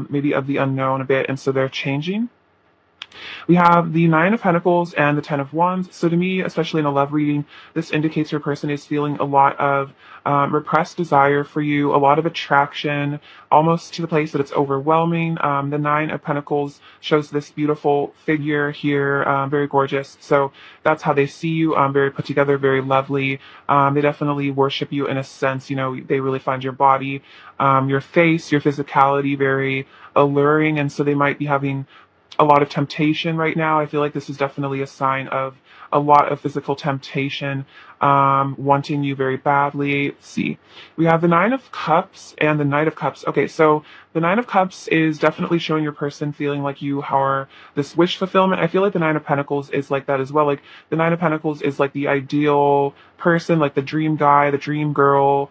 maybe of the unknown a bit, and so they're changing. We have the Nine of Pentacles and the Ten of Wands. So to me, especially in a love reading, this indicates your person is feeling a lot of repressed desire for you, a lot of attraction, almost to the place that it's overwhelming. The Nine of Pentacles shows this beautiful figure here, very gorgeous. So that's how they see you, very put together, very lovely. They definitely worship you in a sense. You know, they really find your body, your face, your physicality very alluring. And so they might be having a lot of temptation right now. I feel like this is definitely a sign of a lot of physical temptation, wanting you very badly. Let's see. We have the Nine of Cups and the Knight of Cups. Okay, so the Nine of Cups is definitely showing your person feeling like you are this wish fulfillment. I feel like the Nine of Pentacles is like that as well. Like the Nine of Pentacles is like the ideal person, like the dream guy, the dream girl.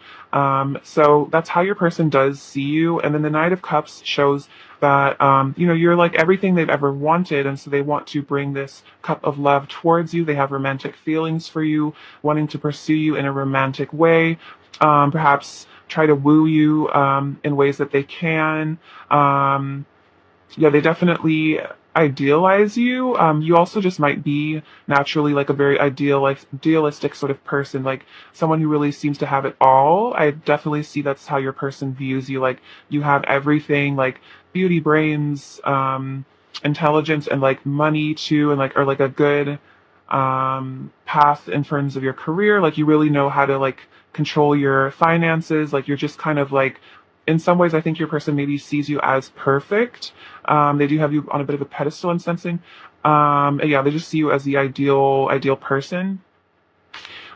So that's how your person does see you. And then the Knight of Cups shows that you know, you're like everything they've ever wanted, and so they want to bring this cup of love towards you. They have romantic feelings for you, wanting to pursue you in a romantic way, perhaps try to woo you in ways that they can. Yeah, they definitely idealize you. You also just might be naturally like a very idealistic sort of person, like someone who really seems to have it all. I definitely see that's how your person views you. Like you have everything, like beauty, brains, intelligence, and like money too, and like, or like a good path in terms of your career. Like you really know how to like control your finances. Like you're just kind of like, in some ways, I think your person maybe sees you as perfect. They do have you on a bit of a pedestal in sensing. And yeah, they just see you as the ideal person.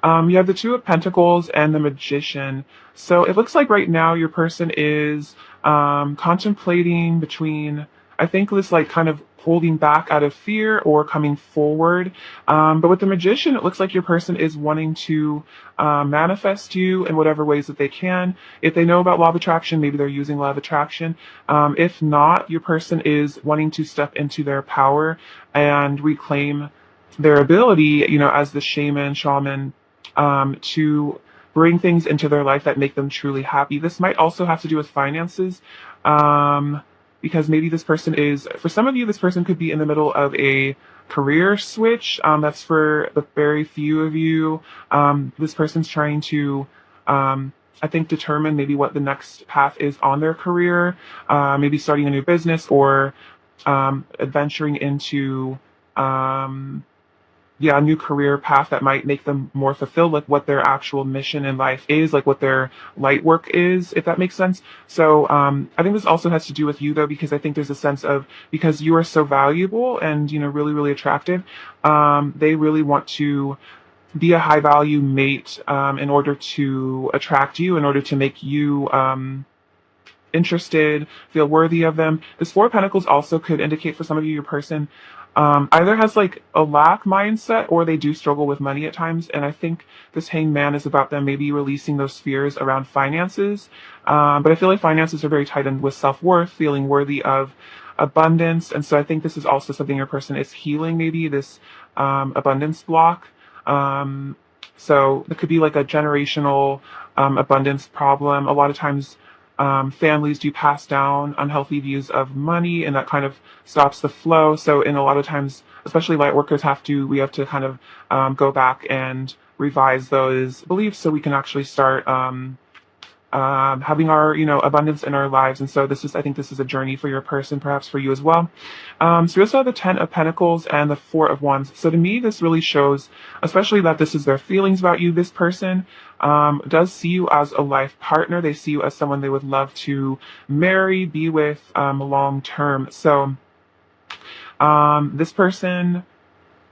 You have the Two of Pentacles and the Magician. So it looks like right now your person is contemplating between, I think, this like kind of holding back out of fear or coming forward. But with the Magician, it looks like your person is wanting to manifest you in whatever ways that they can. If they know about law of attraction, maybe they're using law of attraction. If not, your person is wanting to step into their power and reclaim their ability, you know, as the shaman, to bring things into their life that make them truly happy. This might also have to do with finances, because maybe this person is, for some of you, this person could be in the middle of a career switch. That's for the very few of you. This person's trying to, I think, determine maybe what the next path is on their career, maybe starting a new business or adventuring into a new career path that might make them more fulfilled, like what their actual mission in life is, like what their light work is, if that makes sense. So I think this also has to do with you though, because I think there's a sense of, because you are so valuable and, you know, really, really attractive, they really want to be a high value mate in order to attract you, in order to make you interested, feel worthy of them. This Four of Pentacles also could indicate for some of you, your person either has like a lack mindset or they do struggle with money at times. And I think this Hanged Man is about them maybe releasing those fears around finances. But I feel like finances are very tied in with self-worth, feeling worthy of abundance. And so I think this is also something your person is healing, maybe this abundance block. So it could be like a generational abundance problem. A lot of times families do pass down unhealthy views of money, and that kind of stops the flow. So in a lot of times, especially light workers, we have to kind of go back and revise those beliefs so we can actually start having our, you know, abundance in our lives. And so I think this is a journey for your person, perhaps for you as well. So we also have the Ten of Pentacles and the Four of Wands. So to me, this really shows, especially that this is their feelings about you. This person does see you as a life partner. They see you as someone they would love to marry, be with long term. So this person,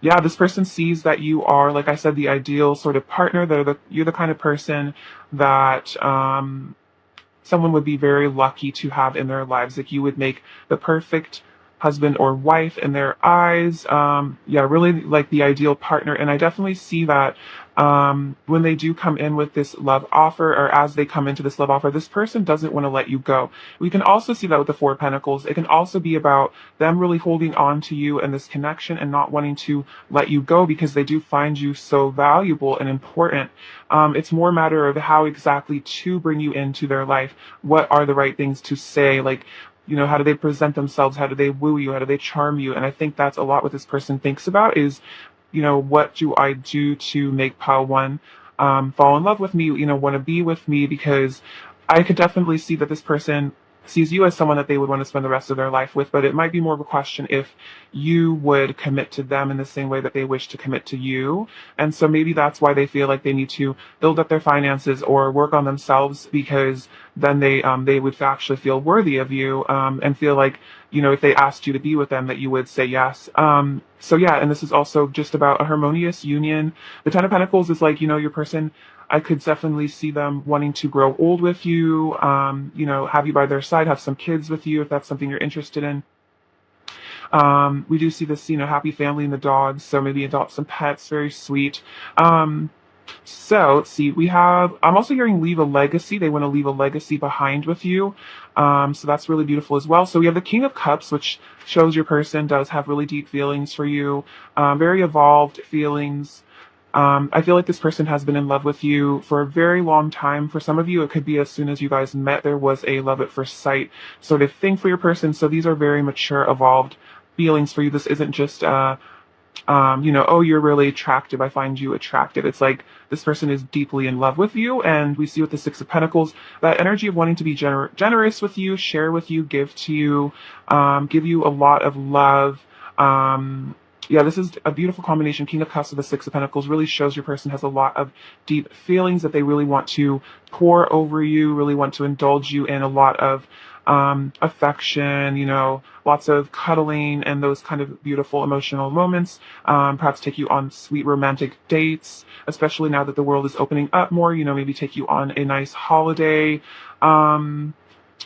yeah, this person sees that you are, like I said, the ideal sort of partner. You're the kind of person that someone would be very lucky to have in their lives. Like you would make the perfect husband or wife in their eyes. Yeah, really like the ideal partner. And I definitely see that when they do come in with this love offer, or as they come into this love offer, this person doesn't want to let you go. We can also see that with the Four of Pentacles. It can also be about them really holding on to you and this connection and not wanting to let you go because they do find you so valuable and important. It's more a matter of how exactly to bring you into their life. What are the right things to say? Like, how do they present themselves? How do they woo you? How do they charm you? And I think that's a lot what this person thinks about is, what do I do to make pile one fall in love with me, want to be with me? Because I could definitely see that this person sees you as someone that they would want to spend the rest of their life with, but it might be more of a question if you would commit to them in the same way that they wish to commit to you. And so maybe that's why they feel like they need to build up their finances or work on themselves, because then they would actually feel worthy of you, and feel like, if they asked you to be with them, that you would say yes. So yeah, and this is also just about a harmonious union. The Ten of Pentacles is like, your person, I could definitely see them wanting to grow old with you, have you by their side, have some kids with you if that's something you're interested in. We do see this, happy family in the dogs, so maybe adopt some pets, very sweet. So let's see, I'm also hearing leave a legacy. They want to leave a legacy behind with you. So that's really beautiful as well. So we have the King of Cups, which shows your person does have really deep feelings for you, very evolved feelings. I feel like this person has been in love with you for a very long time. For some of you, it could be as soon as you guys met, there was a love at first sight sort of thing for your person. So these are very mature, evolved feelings for you. This isn't just, oh, you're really attractive, I find you attractive. It's like this person is deeply in love with you. And we see with the Six of Pentacles, that energy of wanting to be generous with you, share with you, give to you, give you a lot of love. Yeah, this is a beautiful combination. King of Cups with the Six of Pentacles really shows your person has a lot of deep feelings that they really want to pour over you, really want to indulge you in a lot of affection, lots of cuddling and those kind of beautiful emotional moments. Perhaps take you on sweet romantic dates, especially now that the world is opening up more, maybe take you on a nice holiday.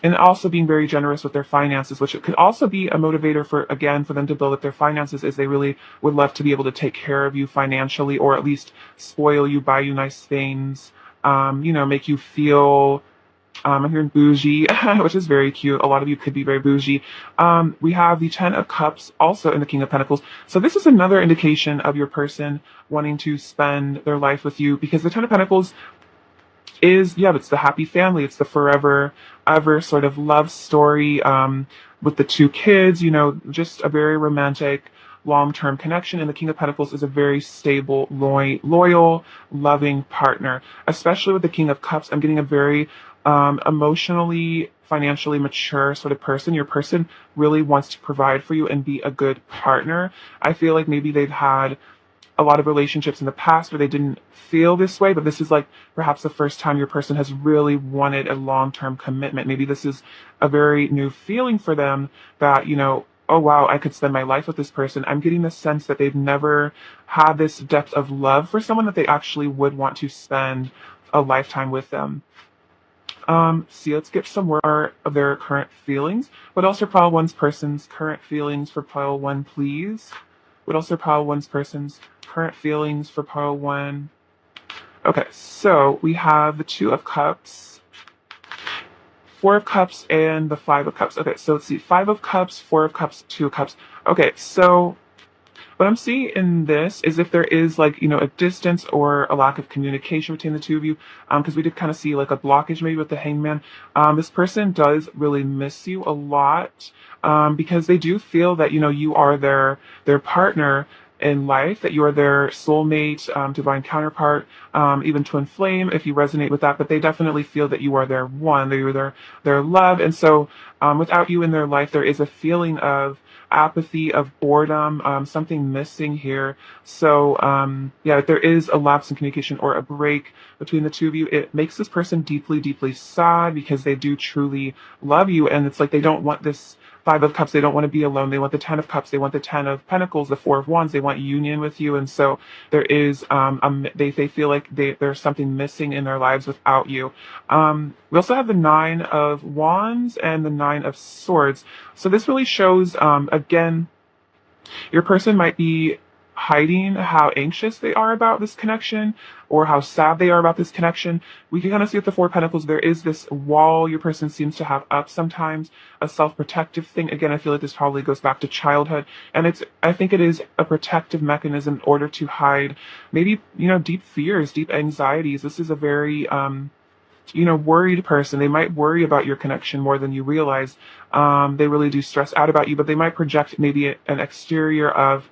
And also being very generous with their finances, which could also be a motivator for them to build up their finances, is they really would love to be able to take care of you financially, or at least spoil you, buy you nice things, make you feel, I'm hearing bougie, which is very cute. A lot of you could be very bougie. We have the Ten of Cups also in the King of Pentacles. So this is another indication of your person wanting to spend their life with you, because the Ten of Pentacles it's the happy family. It's the forever ever sort of love story, with the two kids, just a very romantic, long-term connection. And the King of Pentacles is a very stable, loyal, loving partner. Especially with the King of Cups, I'm getting a very emotionally, financially mature sort of person. Your person really wants to provide for you and be a good partner. I feel like maybe they've had a lot of relationships in the past where they didn't feel this way, but this is like perhaps the first time your person has really wanted a long-term commitment. Maybe this is a very new feeling for them that, oh wow, I could spend my life with this person. I'm getting the sense that they've never had this depth of love for someone that they actually would want to spend a lifetime with them. See, let's get some more of their current feelings. What else are pile one's person's current feelings for pile one, please? What else are pile one's person's current feelings for pile one? Okay, so we have the Two of Cups, Four of Cups, and the Five of Cups. Okay, so let's see, Five of Cups, Four of Cups, Two of Cups. Okay, so what I'm seeing in this is if there is like, a distance or a lack of communication between the two of you, because we did kind of see like a blockage maybe with the Hangman. This person does really miss you a lot, because they do feel that, you are their partner in life, that you are their soulmate, divine counterpart, even twin flame, if you resonate with that. But they definitely feel that you are their one, that you're their love. And so without you in their life, there is a feeling of apathy, of boredom, something missing here. So if there is a lapse in communication or a break between the two of you, it makes this person deeply, deeply sad, because they do truly love you. And it's like they don't want this Five of Cups, they don't want to be alone. They want the Ten of Cups, they want the Ten of Pentacles, the Four of Wands, they want union with you. And so there is, they feel like there's something missing in their lives without you. We also have the Nine of Wands and the Nine of Swords. So this really shows, again, your person might be hiding how anxious they are about this connection, or how sad they are about this connection. We can kind of see with the Four of Pentacles, there is this wall your person seems to have up sometimes, a self-protective thing. Again, I feel like this probably goes back to childhood, and I think it is a protective mechanism in order to hide maybe, deep fears, deep anxieties. This is a very, worried person. They might worry about your connection more than you realize. They really do stress out about you, but they might project maybe an exterior of,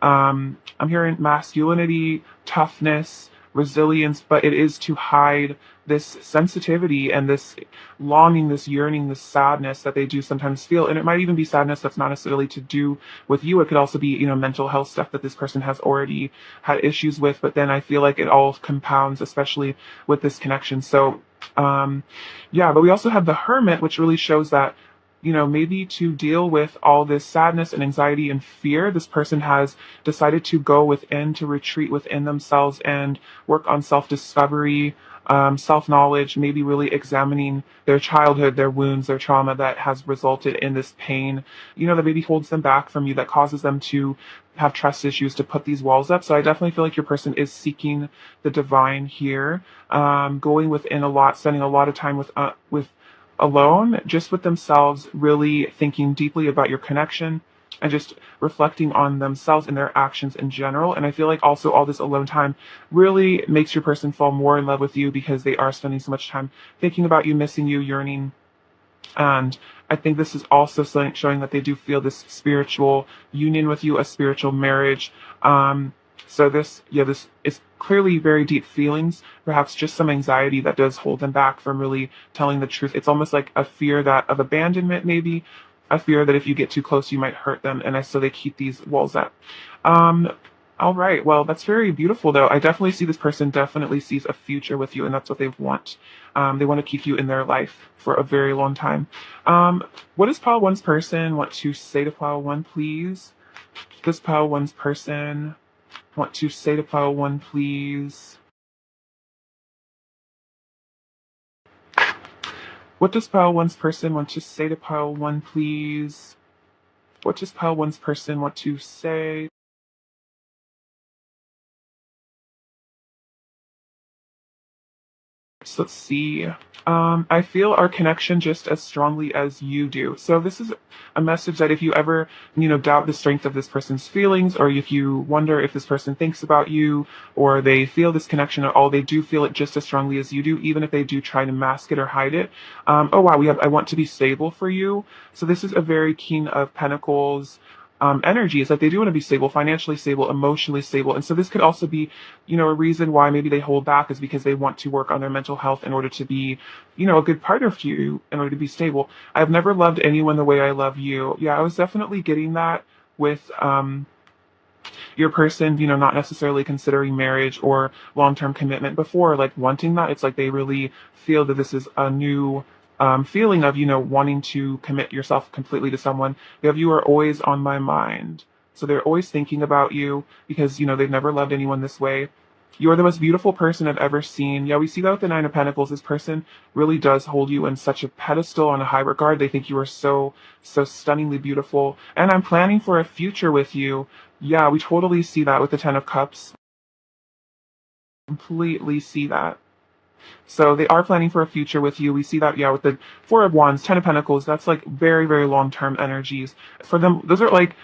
I'm hearing masculinity, toughness, resilience, but it is to hide this sensitivity and this longing, this yearning, this sadness that they do sometimes feel. And it might even be sadness that's not necessarily to do with you. It could also be, mental health stuff that this person has already had issues with. But then I feel like it all compounds, especially with this connection. So, yeah, but we also have the Hermit, which really shows that maybe to deal with all this sadness and anxiety and fear, this person has decided to go within, to retreat within themselves and work on self-discovery, self-knowledge, maybe really examining their childhood, their wounds, their trauma that has resulted in this pain, that maybe holds them back from you, that causes them to have trust issues, to put these walls up. So I definitely feel like your person is seeking the divine here, going within a lot, spending a lot of time with alone, just with themselves, really thinking deeply about your connection and just reflecting on themselves and their actions in general. And I feel like also all this alone time really makes your person fall more in love with you because they are spending so much time thinking about you, missing you, yearning. And I think this is also showing that they do feel this spiritual union with you, a spiritual marriage. So this is clearly very deep feelings, perhaps just some anxiety that does hold them back from really telling the truth. It's almost like a fear of abandonment, maybe a fear that if you get too close, you might hurt them. And so they keep these walls up. All right. Well, that's very beautiful, though. I definitely see this person definitely sees a future with you, and that's what they want. They want to keep you in their life for a very long time. What does Pile One's person want to say to Pile One, please? Does Pile One's person want to say to Pile One, please? What does Pile One's person want to say to Pile One, please? What does Pile One's person want to say? So let's see. I feel our connection just as strongly as you do. So this is a message that if you ever, doubt the strength of this person's feelings, or if you wonder if this person thinks about you, or they feel this connection at all, they do feel it just as strongly as you do, even if they do try to mask it or hide it. Oh wow, I want to be stable for you. So this is a very King of Pentacles energy. Is that they do want to be stable, financially stable, emotionally stable. And so this could also be, a reason why maybe they hold back is because they want to work on their mental health in order to be, a good partner for you, in order to be stable. I've never loved anyone the way I love you. Yeah, I was definitely getting that with, your person, not necessarily considering marriage or long-term commitment before, like wanting that. It's like they really feel that this is a new feeling of, wanting to commit yourself completely to someone. You are always on my mind. So they're always thinking about you because, they've never loved anyone this way. You are the most beautiful person I've ever seen. Yeah, we see that with the Nine of Pentacles. This person really does hold you in such a pedestal, on a high regard. They think you are so, so stunningly beautiful. And I'm planning for a future with you. Yeah, we totally see that with the Ten of Cups. Completely see that. So they are planning for a future with you. We see that, yeah, with the Four of Wands, Ten of Pentacles. That's like very, very long-term energies. For them, those are like,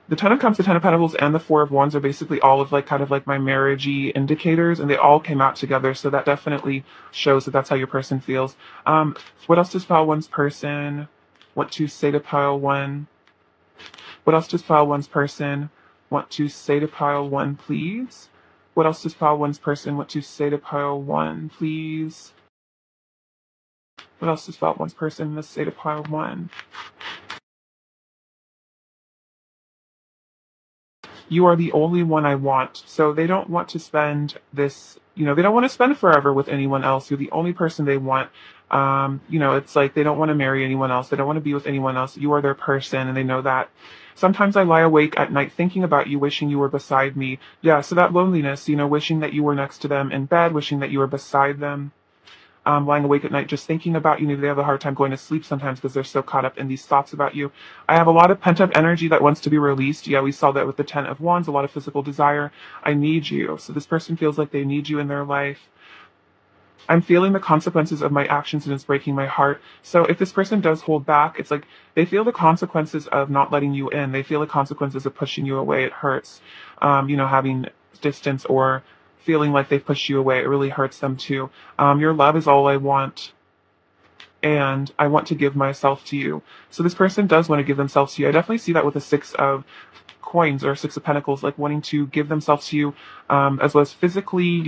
the Ten of Cups, the Ten of Pentacles, and the Four of Wands are basically all of like kind of like my marriagey indicators, and they all came out together. So that definitely shows that that's how your person feels. What else does Pile One's person want to say to Pile One? What else does Pile One's person want to say to Pile One, please? What else does Pile One's person want to say to Pile One, please? What else does Pile One's person want to say to Pile One? You are the only one I want. So they don't want to spend this, they don't want to spend forever with anyone else. You're the only person they want. It's like they don't want to marry anyone else. They don't want to be with anyone else. You are their person, and they know that. Sometimes I lie awake at night thinking about you, wishing you were beside me. Yeah, so that loneliness, wishing that you were next to them in bed, wishing that you were beside them. Lying awake at night just thinking about you. They have a hard time going to sleep sometimes because they're so caught up in these thoughts about you. I have a lot of pent-up energy that wants to be released. Yeah, we saw that with the Ten of Wands, a lot of physical desire. I need you. So this person feels like they need you in their life. I'm feeling the consequences of my actions, and it's breaking my heart. So if this person does hold back, it's like they feel the consequences of not letting you in. They feel the consequences of pushing you away. It hurts, having distance or feeling like they've pushed you away. It really hurts them too. Your love is all I want, and I want to give myself to you. So this person does want to give themselves to you. I definitely see that with the Six of Coins or Six of Pentacles, like wanting to give themselves to you, as well as physically,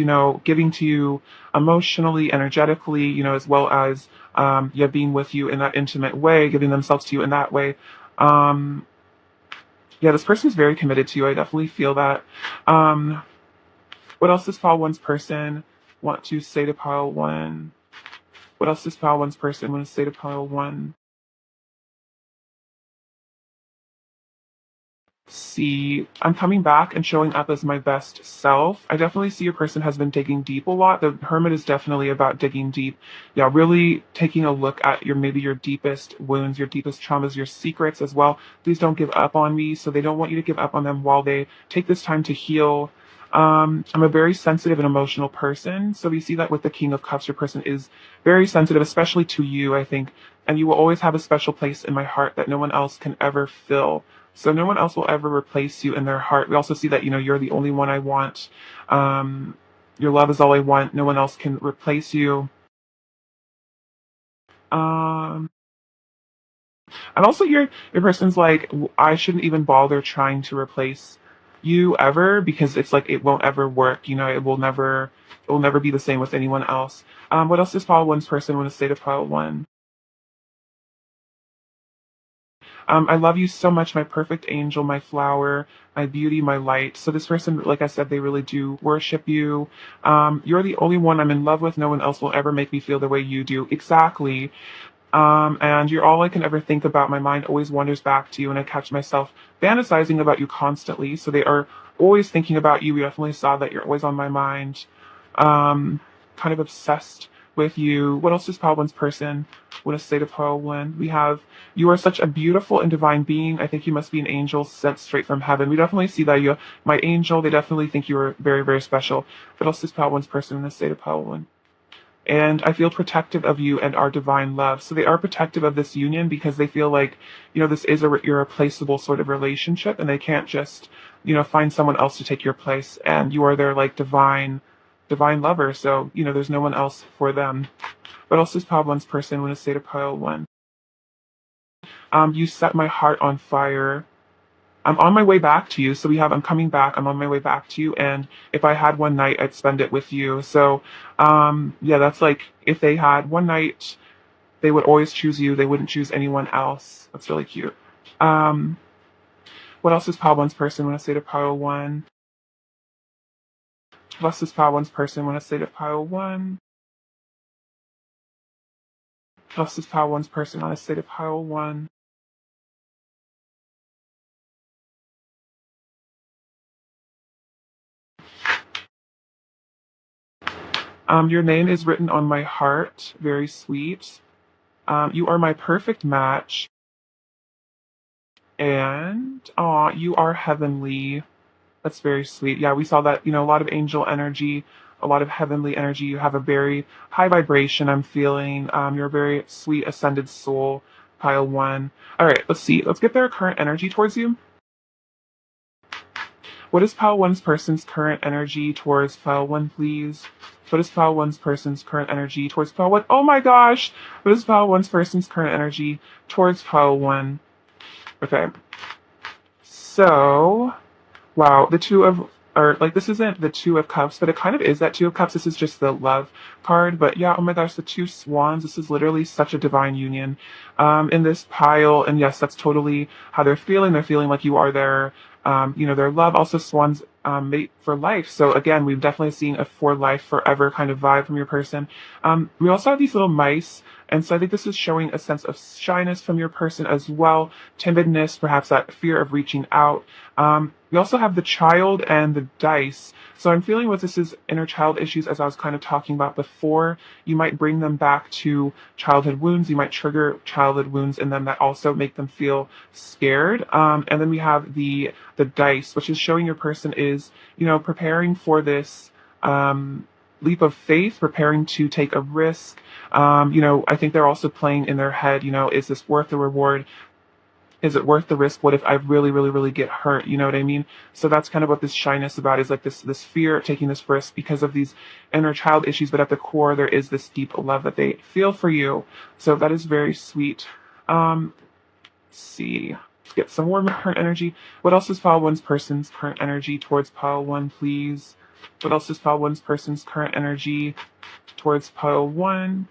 giving to you emotionally, energetically, as well as, yeah, being with you in that intimate way, giving themselves to you in that way. Um, yeah, this person is very committed to you. I definitely feel that. Um, what else does pile one's person want to say to pile one? What else does pile one's person want to say to pile one? See, I'm coming back and showing up as my best self. I definitely see your person has been digging deep a lot. The Hermit is definitely about digging deep. Yeah, really taking a look at maybe your deepest wounds, your deepest traumas, your secrets as well. Please don't give up on me. So they don't want you to give up on them while they take this time to heal. I'm a very sensitive and emotional person. So we see that with the King of Cups, your person is very sensitive, especially to you, I think. And you will always have a special place in my heart that no one else can ever fill. So no one else will ever replace you in their heart. We also see that, you're the only one I want. Your love is all I want. No one else can replace you. Um, and also your person's like, I shouldn't even bother trying to replace you ever, because it's like it won't ever work. It will never be the same with anyone else. What else does pile one's person want to say to pile one? I love you so much, my perfect angel, my flower, my beauty, my light. So this person, like I said, they really do worship you. You're the only one I'm in love with. No one else will ever make me feel the way you do. Exactly. And you're all I can ever think about. My mind always wanders back to you, and I catch myself fantasizing about you constantly. So they are always thinking about you. We definitely saw that you're always on my mind. Um, kind of obsessed with you. What else does Pile One's person want to say to Pile One? We have, you are such a beautiful and divine being. I think you must be an angel sent straight from heaven. We definitely see that you, my angel, they definitely think you are very, very special. What else does Pile One's person want to say to Pile One? And I feel protective of you and our divine love. So they are protective of this union because they feel like, this is a irreplaceable sort of relationship, and they can't just, find someone else to take your place. And you are their like divine lover. So, there's no one else for them. What else does Pile One's person want to say to Pile One? You set my heart on fire. I'm on my way back to you. So I'm coming back. I'm on my way back to you. And if I had one night, I'd spend it with you. So, yeah, that's like, if they had one night, they would always choose you. They wouldn't choose anyone else. That's really cute. Um, what else does Pile One's person want to say to Pile One? What else does Pile One's person want to say to Pile One? What else does Pile One's person want to say to Pile One? Your name is written on my heart. Very sweet. You are my perfect match. And you are heavenly. That's very sweet. Yeah, we saw that, a lot of angel energy, a lot of heavenly energy. You have a very high vibration, I'm feeling. You're a very sweet ascended soul, Pile One. All right, let's see. Let's get their current energy towards you. What is Pile One's person's current energy towards Pile One, please? What is Pile One's person's current energy towards Pile One? Oh my gosh! What is Pile One's person's current energy towards Pile One? Okay. So, wow, the two of, or like, this isn't the Two of Cups, but it kind of is that Two of Cups. This is just the love card. But yeah, oh my gosh, the two swans. This is literally such a divine union in this pile. And yes, that's totally how they're feeling. They're feeling like you are their, their love. Also, swans mate for life. So again, we've definitely seen a for life, forever kind of vibe from your person. We also have these little mice. And so I think this is showing a sense of shyness from your person as well, timidness, perhaps that fear of reaching out. We also have the child and the dice. So I'm feeling what this is inner child issues, as I was kind of talking about before. You might bring them back to childhood wounds. You might trigger childhood wounds in them that also make them feel scared. And then we have the dice, which is showing your person is, preparing for this leap of faith, preparing to take a risk. I think they're also playing in their head, is this worth the reward? Is it worth the risk? What if I really, really, really get hurt? You know what I mean? So that's kind of what this shyness about is, like this fear of taking this risk because of these inner child issues. But at the core, there is this deep love that they feel for you. So that is very sweet. Let's see. Let's get some more current energy. What else is pile one's person's current energy towards pile one, please? What else is pile one's person's current energy towards pile one?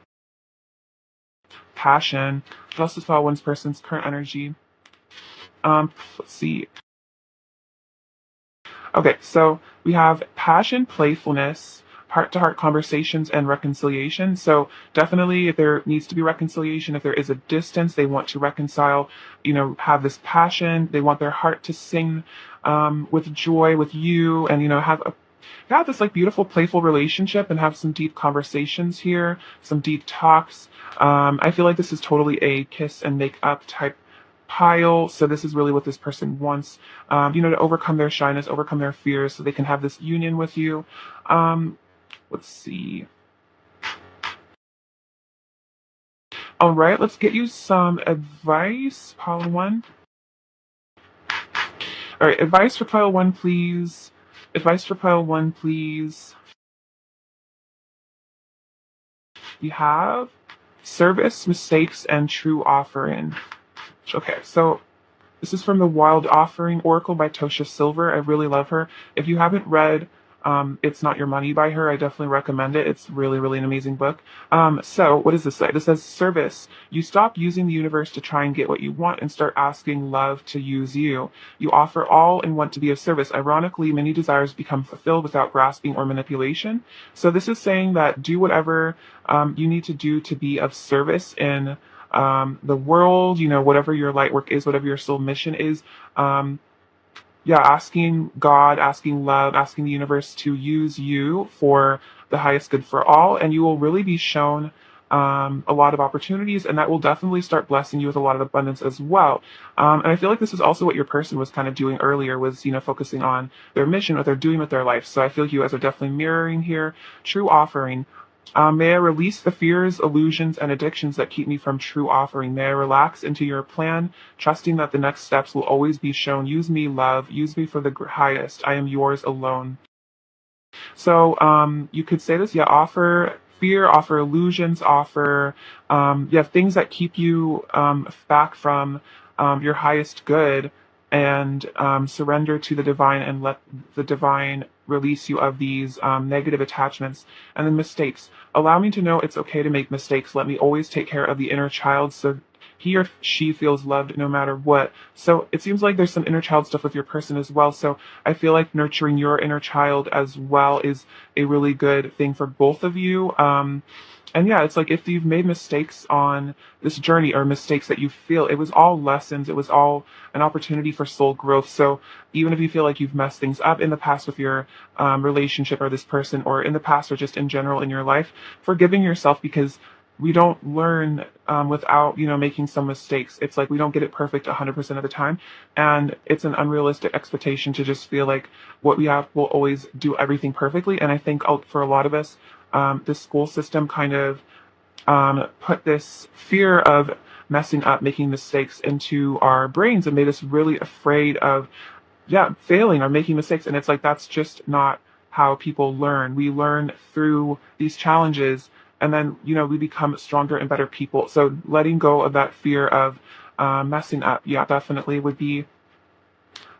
Passion. What else is pile one's person's current energy? Let's see. Okay, so we have passion, playfulness, heart-to-heart conversations, and reconciliation. So definitely, if there needs to be reconciliation, if there is a distance, they want to reconcile, have this passion. They want their heart to sing with joy with you, and, have this like beautiful, playful relationship and have some deep conversations here, some deep talks. I feel like this is totally a kiss and make up type pile. So this is really what this person wants, to overcome their shyness, overcome their fears, so they can have this union with you. Let's see. All right, let's get you some advice, pile one. All right, advice for pile one, please. Advice for pile one, please. We have service, mistakes, and true offering. Okay, so this is from the Wild Offering Oracle by Tosha Silver. I really love her. If you haven't read It's Not Your Money by her, I definitely recommend it. It's really, really an amazing book. So what does this say? This says service. You stop using the universe to try and get what you want and start asking love to use you. You offer all and want to be of service. Ironically, many desires become fulfilled without grasping or manipulation. So this is saying that do whatever you need to do to be of service in the world, whatever your light work is, whatever your soul mission is. Asking God, asking love, asking the universe to use you for the highest good for all, and you will really be shown a lot of opportunities, and that will definitely start blessing you with a lot of abundance as well. And I feel like this is also what your person was kind of doing earlier, was focusing on their mission, what they're doing with their life. So I feel you guys are definitely mirroring here. True offering. May I release the fears, illusions, and addictions that keep me from true offering. May I relax into your plan, trusting that the next steps will always be shown. Use me, love. Use me for the highest. I am yours alone. So you could say this, offer fear, offer illusions, offer things that keep you back from your highest good, and surrender to the divine and let the divine release you of these negative attachments. And then mistakes. Allow me to know it's okay to make mistakes. Let me always take care of the inner child so he or she feels loved no matter what. So it seems like there's some inner child stuff with your person as well. So I feel like nurturing your inner child as well is a really good thing for both of you. And it's like if you've made mistakes on this journey, or mistakes that you feel, it was all lessons. It was all an opportunity for soul growth. So even if you feel like you've messed things up in the past with your relationship or this person, or in the past or just in general in your life, forgiving yourself, because we don't learn without making some mistakes. It's like we don't get it perfect 100% of the time, and it's an unrealistic expectation to just feel like what we have will always do everything perfectly. And I think for a lot of us, the school system kind of put this fear of messing up, making mistakes into our brains, and made us really afraid of failing or making mistakes. And it's like that's just not how people learn. We learn through these challenges, and then we become stronger and better people. So letting go of that fear of messing up, definitely would be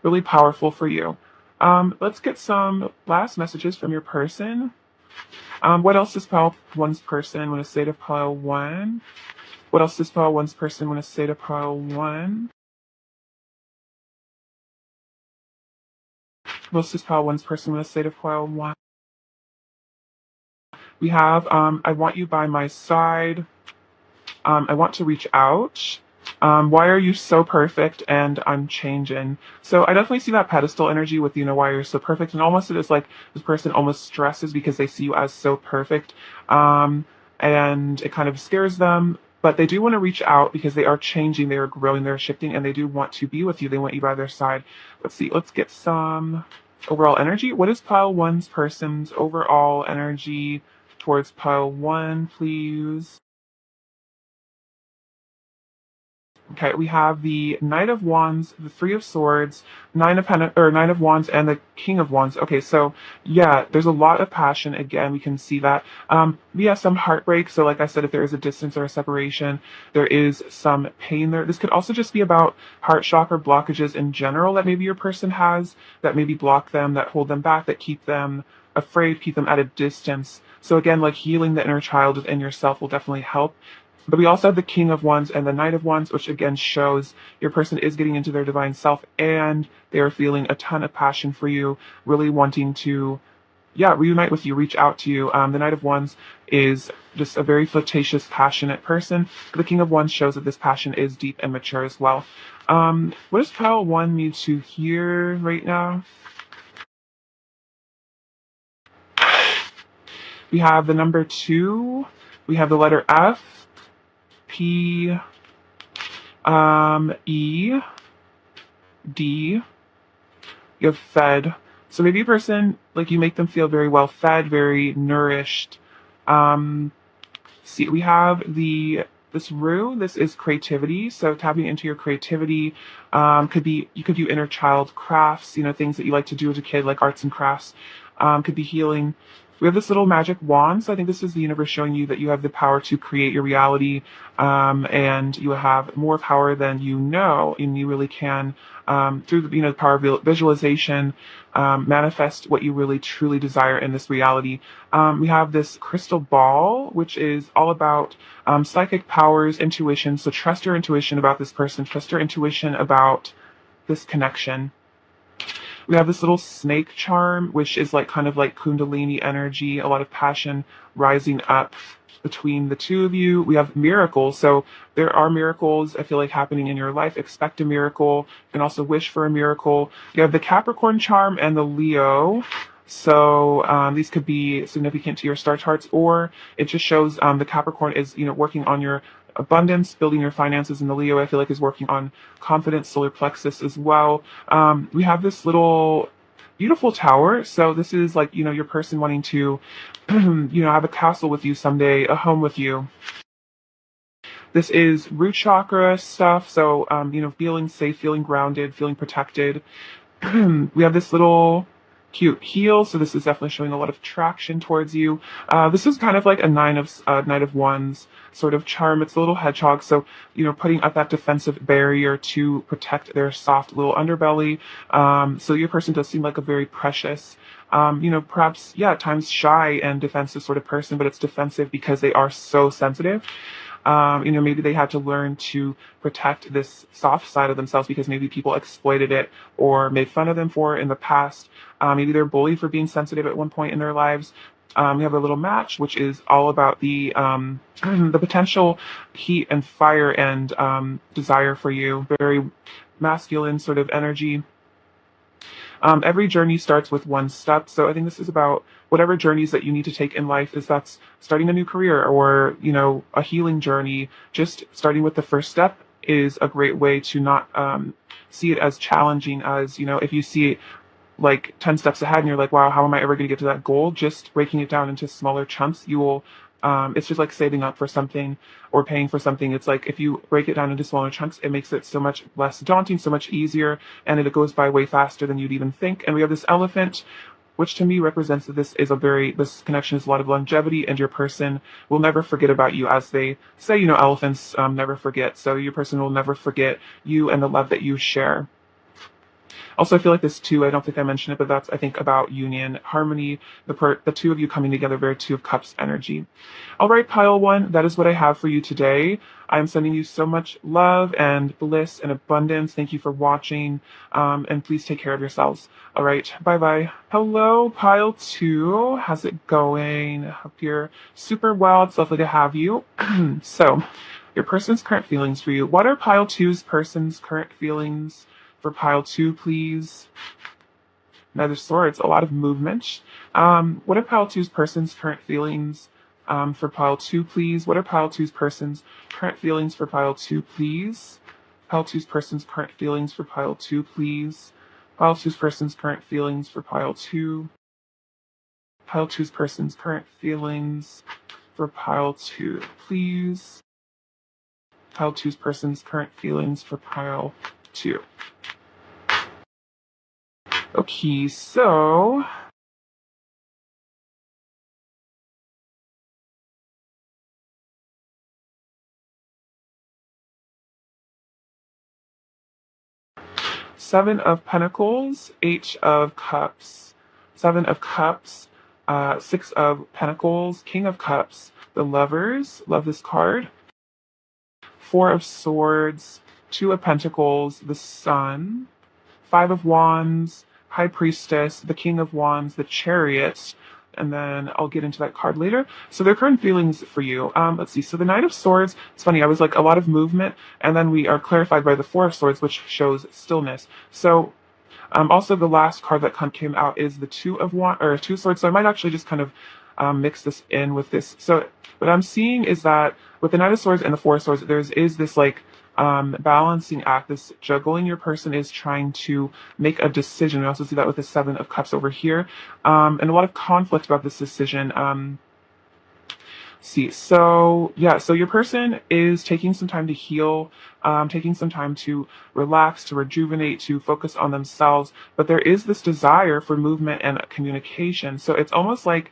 really powerful for you. Let's get some last messages from your person. What else does pile one's person want to say to pile one? What else does pile one's person want to say to pile one? What else does pile one's person want to say to pile one? We have, I want you by my side. I want to reach out. Why are you so perfect? And I'm changing. So I definitely see that pedestal energy with, why you're so perfect. And almost it is like this person almost stresses because they see you as so perfect. And it kind of scares them. But they do want to reach out because they are changing, they are growing, they're shifting, and they do want to be with you. They want you by their side. Let's see. Let's get some overall energy. What is pile one's person's overall energy towards pile one, please? Okay, we have the Knight of Wands, the Three of Swords, Nine of Wands, and the King of Wands. Okay, so yeah, there's a lot of passion. Again, we can see that. Yeah, some heartbreak. So, like I said, if there is a distance or a separation, there is some pain there. This could also just be about heart chakra blockages in general that maybe your person has, that maybe block them, that hold them back, that keep them afraid, keep them at a distance. So again, like healing the inner child within yourself will definitely help. But we also have the King of Wands and the Knight of Wands, which again shows your person is getting into their divine self and they are feeling a ton of passion for you, really wanting to, yeah, reunite with you, reach out to you. The Knight of Wands is just a very flirtatious, passionate person. The King of Wands shows that this passion is deep and mature as well. What does pile one need to hear right now? We have the number 2. We have the letter F, P, E, D. You have fed. So maybe a person, like you make them feel very well fed, very nourished. Um, See, we have this rue. This is creativity. So tapping into your creativity could be, you could do inner child crafts, things that you like to do as a kid, like arts and crafts. Could be healing. We have this little magic wand. So I think this is the universe showing you that you have the power to create your reality, and you have more power than you know, and you really can, through the power of visualization, manifest what you really truly desire in this reality. We have this crystal ball, which is all about psychic powers, intuition. So trust your intuition about this person. Trust your intuition about this connection. We have this little snake charm, which is like kind of like Kundalini energy, a lot of passion rising up between the two of you. We have miracles. So there are miracles, I feel like, happening in your life. Expect a miracle. You can also wish for a miracle. You have the Capricorn charm and the Leo. So these could be significant to your star charts, or it just shows the Capricorn is, working on your abundance, building your finances, and the Leo, I feel like, is working on confidence, solar plexus as well. We have this little beautiful tower. So this is like, your person wanting to, have a castle with you someday, a home with you. This is root chakra stuff. So, feeling safe, feeling grounded, feeling protected. We have this little cute heel, so this is definitely showing a lot of traction towards you. This is kind of like a Knight of Wands sort of charm. It's a little hedgehog, so putting up that defensive barrier to protect their soft little underbelly. So your person does seem like a very precious, perhaps, yeah, at times shy and defensive sort of person, but it's defensive because they are so sensitive. Maybe they had to learn to protect this soft side of themselves because maybe people exploited it or made fun of them for it in the past. Maybe they're bullied for being sensitive at one point in their lives. We have a little match, which is all about the the potential heat and fire and desire for you. Very masculine sort of energy. Every journey starts with one step. So I think this is about whatever journeys that you need to take in life, is that's starting a new career or, a healing journey. Just starting with the first step is a great way to not see it as challenging as, if you see it like 10 steps ahead and you're like, wow, how am I ever going to get to that goal? Just breaking it down into smaller chunks, you will, it's just like saving up for something or paying for something. It's like if you break it down into smaller chunks, it makes it so much less daunting, so much easier, and it goes by way faster than you'd even think. And we have this elephant, which to me represents that this connection is a lot of longevity, and your person will never forget about you. As they say, elephants never forget. So your person will never forget you and the love that you share. Also, I feel like this too, I don't think I mentioned it, but that's, I think, about union, harmony, the two of you coming together, very Two of Cups energy. All right, pile one, that is what I have for you today. I'm sending you so much love and bliss and abundance. Thank you for watching, and please take care of yourselves. All right, bye-bye. Hello, pile two. How's it going? Hope you're super well. It's lovely to have you. So, your person's current feelings for you. What are pile two's person's current feelings for pile two, please? Knight of Swords, a lot of movement. What are pile two's person's current feelings for pile two, please? What are pile two's person's current feelings for pile two, please? Pile two's person's current feelings for pile two, please. Pile two's person's current feelings for pile two. Pile two's person's current feelings for pile two, please. pile two's person's current feelings for pile two. Okay, so Seven of Pentacles, Eight of Cups, Seven of Cups, Six of Pentacles, King of Cups, the Lovers, love this card, Four of Swords, Two of Pentacles, the Sun, Five of Wands, High Priestess, the King of Wands, the Chariot, and then I'll get into that card later. So their current feelings for you. Let's see. So the Knight of Swords, it's funny, I was like a lot of movement, and then we are clarified by the Four of Swords, which shows stillness. So also the last card that came out is the Two of Swords. So I might actually just kind of mix this in with this. So what I'm seeing is that with the Knight of Swords and the Four of Swords, is this like balancing act, this juggling. Your person is trying to make a decision. We also see that with the Seven of Cups over here, and a lot of conflict about this decision. So your person is taking some time to heal, taking some time to relax, to rejuvenate, to focus on themselves. But there is this desire for movement and communication. So it's almost like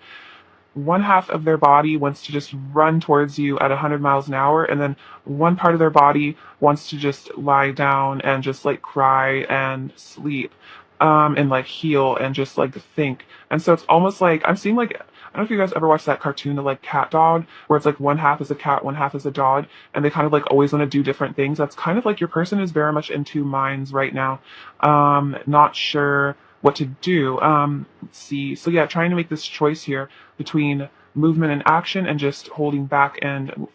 one half of their body wants to just run towards you at 100 miles an hour, and then one part of their body wants to just lie down and just like cry and sleep, and like heal and just like think. And so it's almost like I'm seeing like, I don't know if you guys ever watched that cartoon, the like cat dog, where it's like one half is a cat, one half is a dog, and they kind of like always want to do different things. That's kind of like your person is very much in two minds right now, not sure what to do. Let's see. So yeah, trying to make this choice here between movement and action, and just holding back and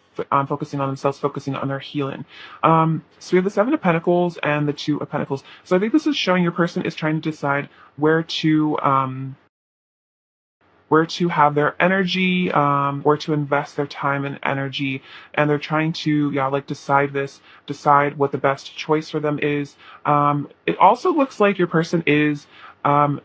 focusing on themselves, focusing on their healing. So we have the Seven of Pentacles and the Two of Pentacles. So I think this is showing your person is trying to decide where to have their energy, where to invest their time and energy, and they're trying to, decide what the best choice for them is. It also looks like your person is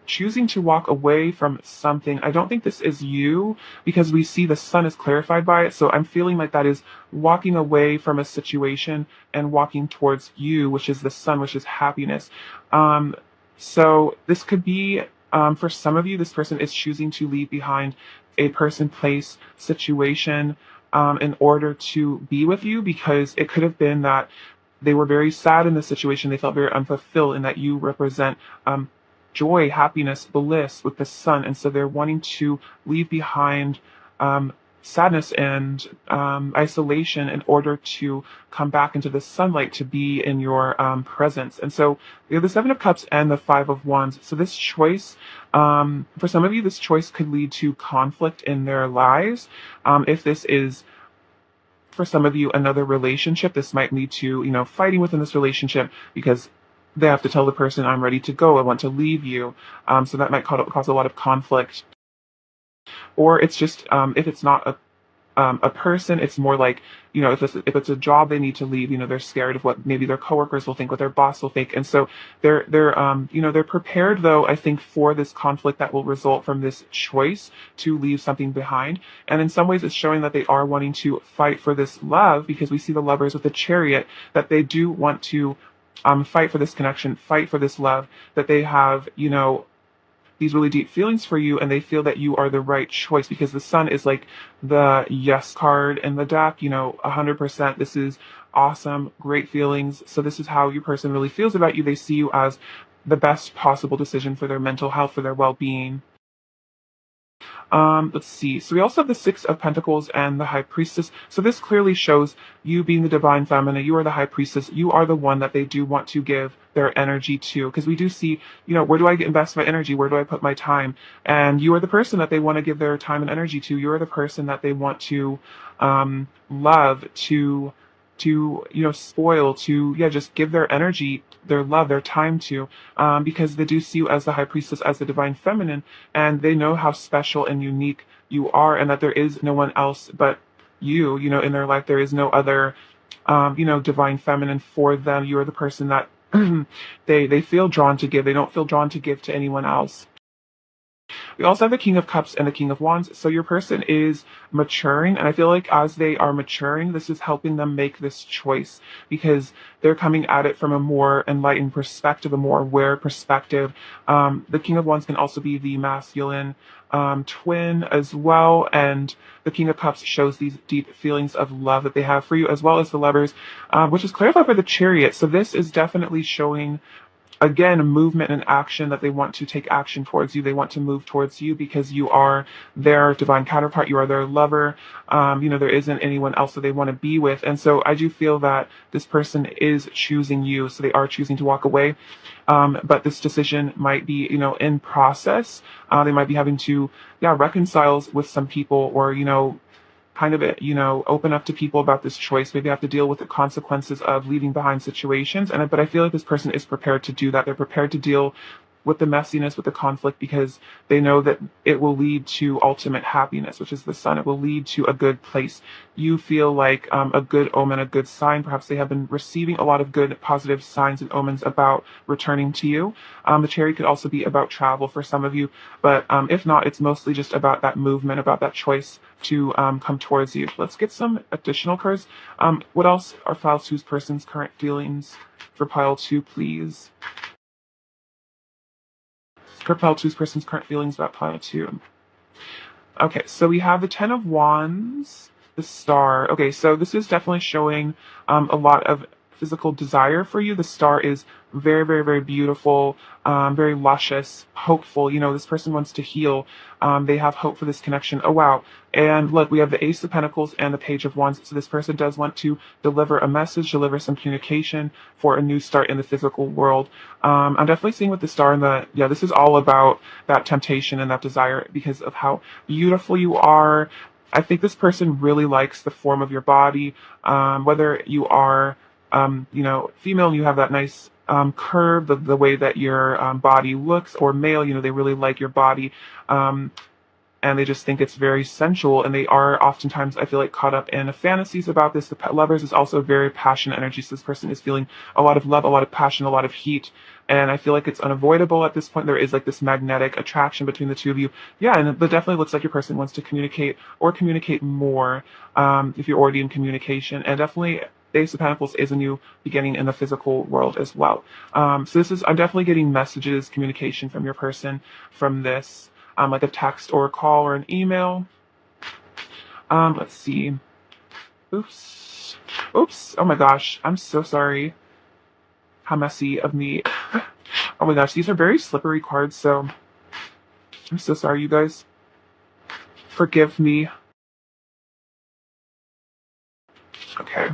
choosing to walk away from something. I don't think this is you, because we see the Sun is clarified by it, so I'm feeling like that is walking away from a situation and walking towards you, which is the Sun, which is happiness. So this could be, for some of you, this person is choosing to leave behind a person, place, situation, in order to be with you, because it could have been that they were very sad in the situation. They felt very unfulfilled, and that you represent joy, happiness, bliss with the Sun. And so they're wanting to leave behind sadness and isolation in order to come back into the sunlight, to be in your presence. And so we have the Seven of Cups and the Five of Wands. So this choice, for some of you, this choice could lead to conflict in their lives. If this is, for some of you, another relationship, this might lead to, fighting within this relationship, because they have to tell the person, I'm ready to go, I want to leave you. So that might cause a lot of conflict. Or it's just, if it's not a person, it's more like, if it's a job they need to leave, they're scared of what maybe their coworkers will think, what their boss will think. And so they're prepared, though, I think, for this conflict that will result from this choice to leave something behind. And in some ways, it's showing that they are wanting to fight for this love, because we see the Lovers with the Chariot, that they do want to fight for this connection, fight for this love, that they have, these really deep feelings for you, and they feel that you are the right choice, because the Sun is like the yes card in the deck, 100%. This is awesome, great feelings. So this is how your person really feels about you. They see you as the best possible decision for their mental health, for their well-being. Let's see. So we also have the Six of Pentacles and the High Priestess. So this clearly shows you being the divine feminine. You are the High Priestess. You are the one that they do want to give their energy to. Because we do see, where do I invest my energy? Where do I put my time? And you are the person that they want to give their time and energy to. You are the person that they want to love, to spoil, to just give their energy, their love, their time to, because they do see you as the High Priestess, as the divine feminine, and they know how special and unique you are, and that there is no one else but you, in their life. There is no other, divine feminine for them. You are the person that they feel drawn to give. They don't feel drawn to give to anyone else. We also have the King of Cups and the King of Wands. So your person is maturing. And I feel like as they are maturing, this is helping them make this choice because they're coming at it from a more enlightened perspective, a more aware perspective. The King of Wands can also be the masculine twin as well. And the King of Cups shows these deep feelings of love that they have for you, as well as the Lovers, which is clarified by the Chariot. So this is definitely showing again movement and action, that they want to take action towards you. They want to move towards you because you are their divine counterpart, you are their lover. There isn't anyone else that they want to be with. And so I do feel that this person is choosing you, so they are choosing to walk away. But this decision might be in process. They might be having to reconcile with some people, or kind of open up to people about this choice. Maybe have to deal with the consequences of leaving behind situations. But I feel like this person is prepared to do that. They're prepared to deal with the messiness, with the conflict, because they know that it will lead to ultimate happiness, which is the sun. It will lead to a good place. You feel like a good omen, a good sign. Perhaps they have been receiving a lot of good, positive signs and omens about returning to you. The Chariot could also be about travel for some of you, but if not, it's mostly just about that movement, about that choice to come towards you. Let's get some additional cards. What else are Pile 2's person's current feelings for Pile 2, please? For Pile 2's person's current feelings about Pile 2. Okay, so we have the Ten of Wands, the Star. Okay, so this is definitely showing a lot of physical desire for you. The Star is very, very, very beautiful, very luscious, hopeful. This person wants to heal. They have hope for this connection. Oh, wow. And look, we have the Ace of Pentacles and the Page of Wands. So this person does want to deliver a message, deliver some communication for a new start in the physical world. I'm definitely seeing with the Star and this is all about that temptation and that desire because of how beautiful you are. I think this person really likes the form of your body, whether you are female and you have that nice curve, the way that your body looks, or male, they really like your body. And they just think it's very sensual, and they are oftentimes, I feel like, caught up in fantasies about this. The Lovers is also very passionate energy, so this person is feeling a lot of love, a lot of passion, a lot of heat, and I feel like it's unavoidable at this point. There is like this magnetic attraction between the two of you. Yeah, and it definitely looks like your person wants to communicate or communicate more if you're already in communication, and definitely the Ace of Pentacles is a new beginning in the physical world as well. So I'm definitely getting messages, communication from your person from this. Like a text or a call or an email. Let's see. Oops. Oh my gosh. I'm so sorry. How messy of me. Oh my gosh. These are very slippery cards. So I'm so sorry, you guys. Forgive me. Okay.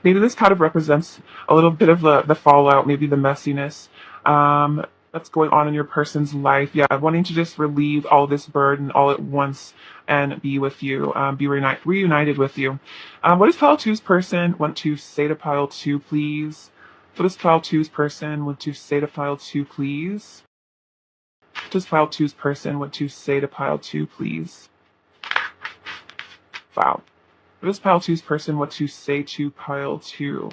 Maybe this kind of represents a little bit of the fallout, maybe the messiness that's going on in your person's life. Yeah, wanting to just relieve all this burden all at once and be with you, be reunited with you. What does Pile 2's person want to say to Pile 2, please? What does Pile 2's person want to say to Pile 2, please? What does Pile 2's person want to say to Pile 2, please? Wow. What does Pile 2's person want to say to Pile 2?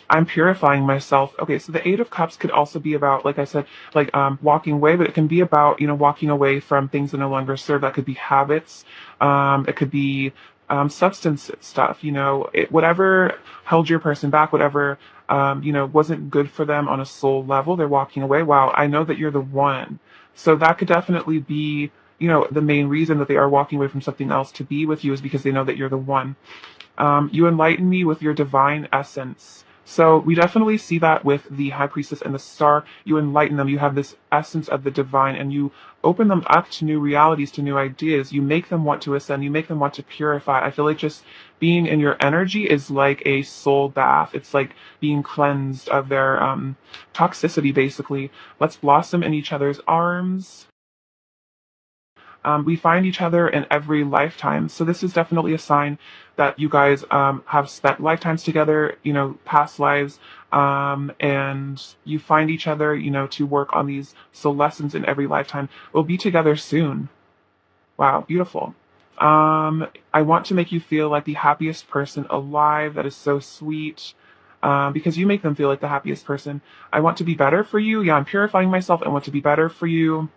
I'm purifying myself. Okay, so the Eight of Cups could also be about, like I said, like walking away, but it can be about, walking away from things that no longer serve. That could be habits. It could be substance stuff, whatever held your person back, whatever, wasn't good for them on a soul level, they're walking away. Wow, I know that you're the one. So that could definitely be, the main reason that they are walking away from something else to be with you is because they know that you're the one. You enlighten me with your divine essence. So we definitely see that with the High Priestess and the Star. You enlighten them. You have this essence of the divine, and you open them up to new realities, to new ideas. You make them want to ascend. You make them want to purify. I feel like just being in your energy is like a soul bath. It's like being cleansed of their toxicity, basically. Let's blossom in each other's arms. We find each other in every lifetime. So this is definitely a sign that you guys have spent lifetimes together, past lives, and you find each other, to work on these soul lessons in every lifetime. We'll be together soon. Wow, beautiful. I want to make you feel like the happiest person alive. That is so sweet. Because you make them feel like the happiest person. I want to be better for you. Yeah, I'm purifying myself. I want to be better for you.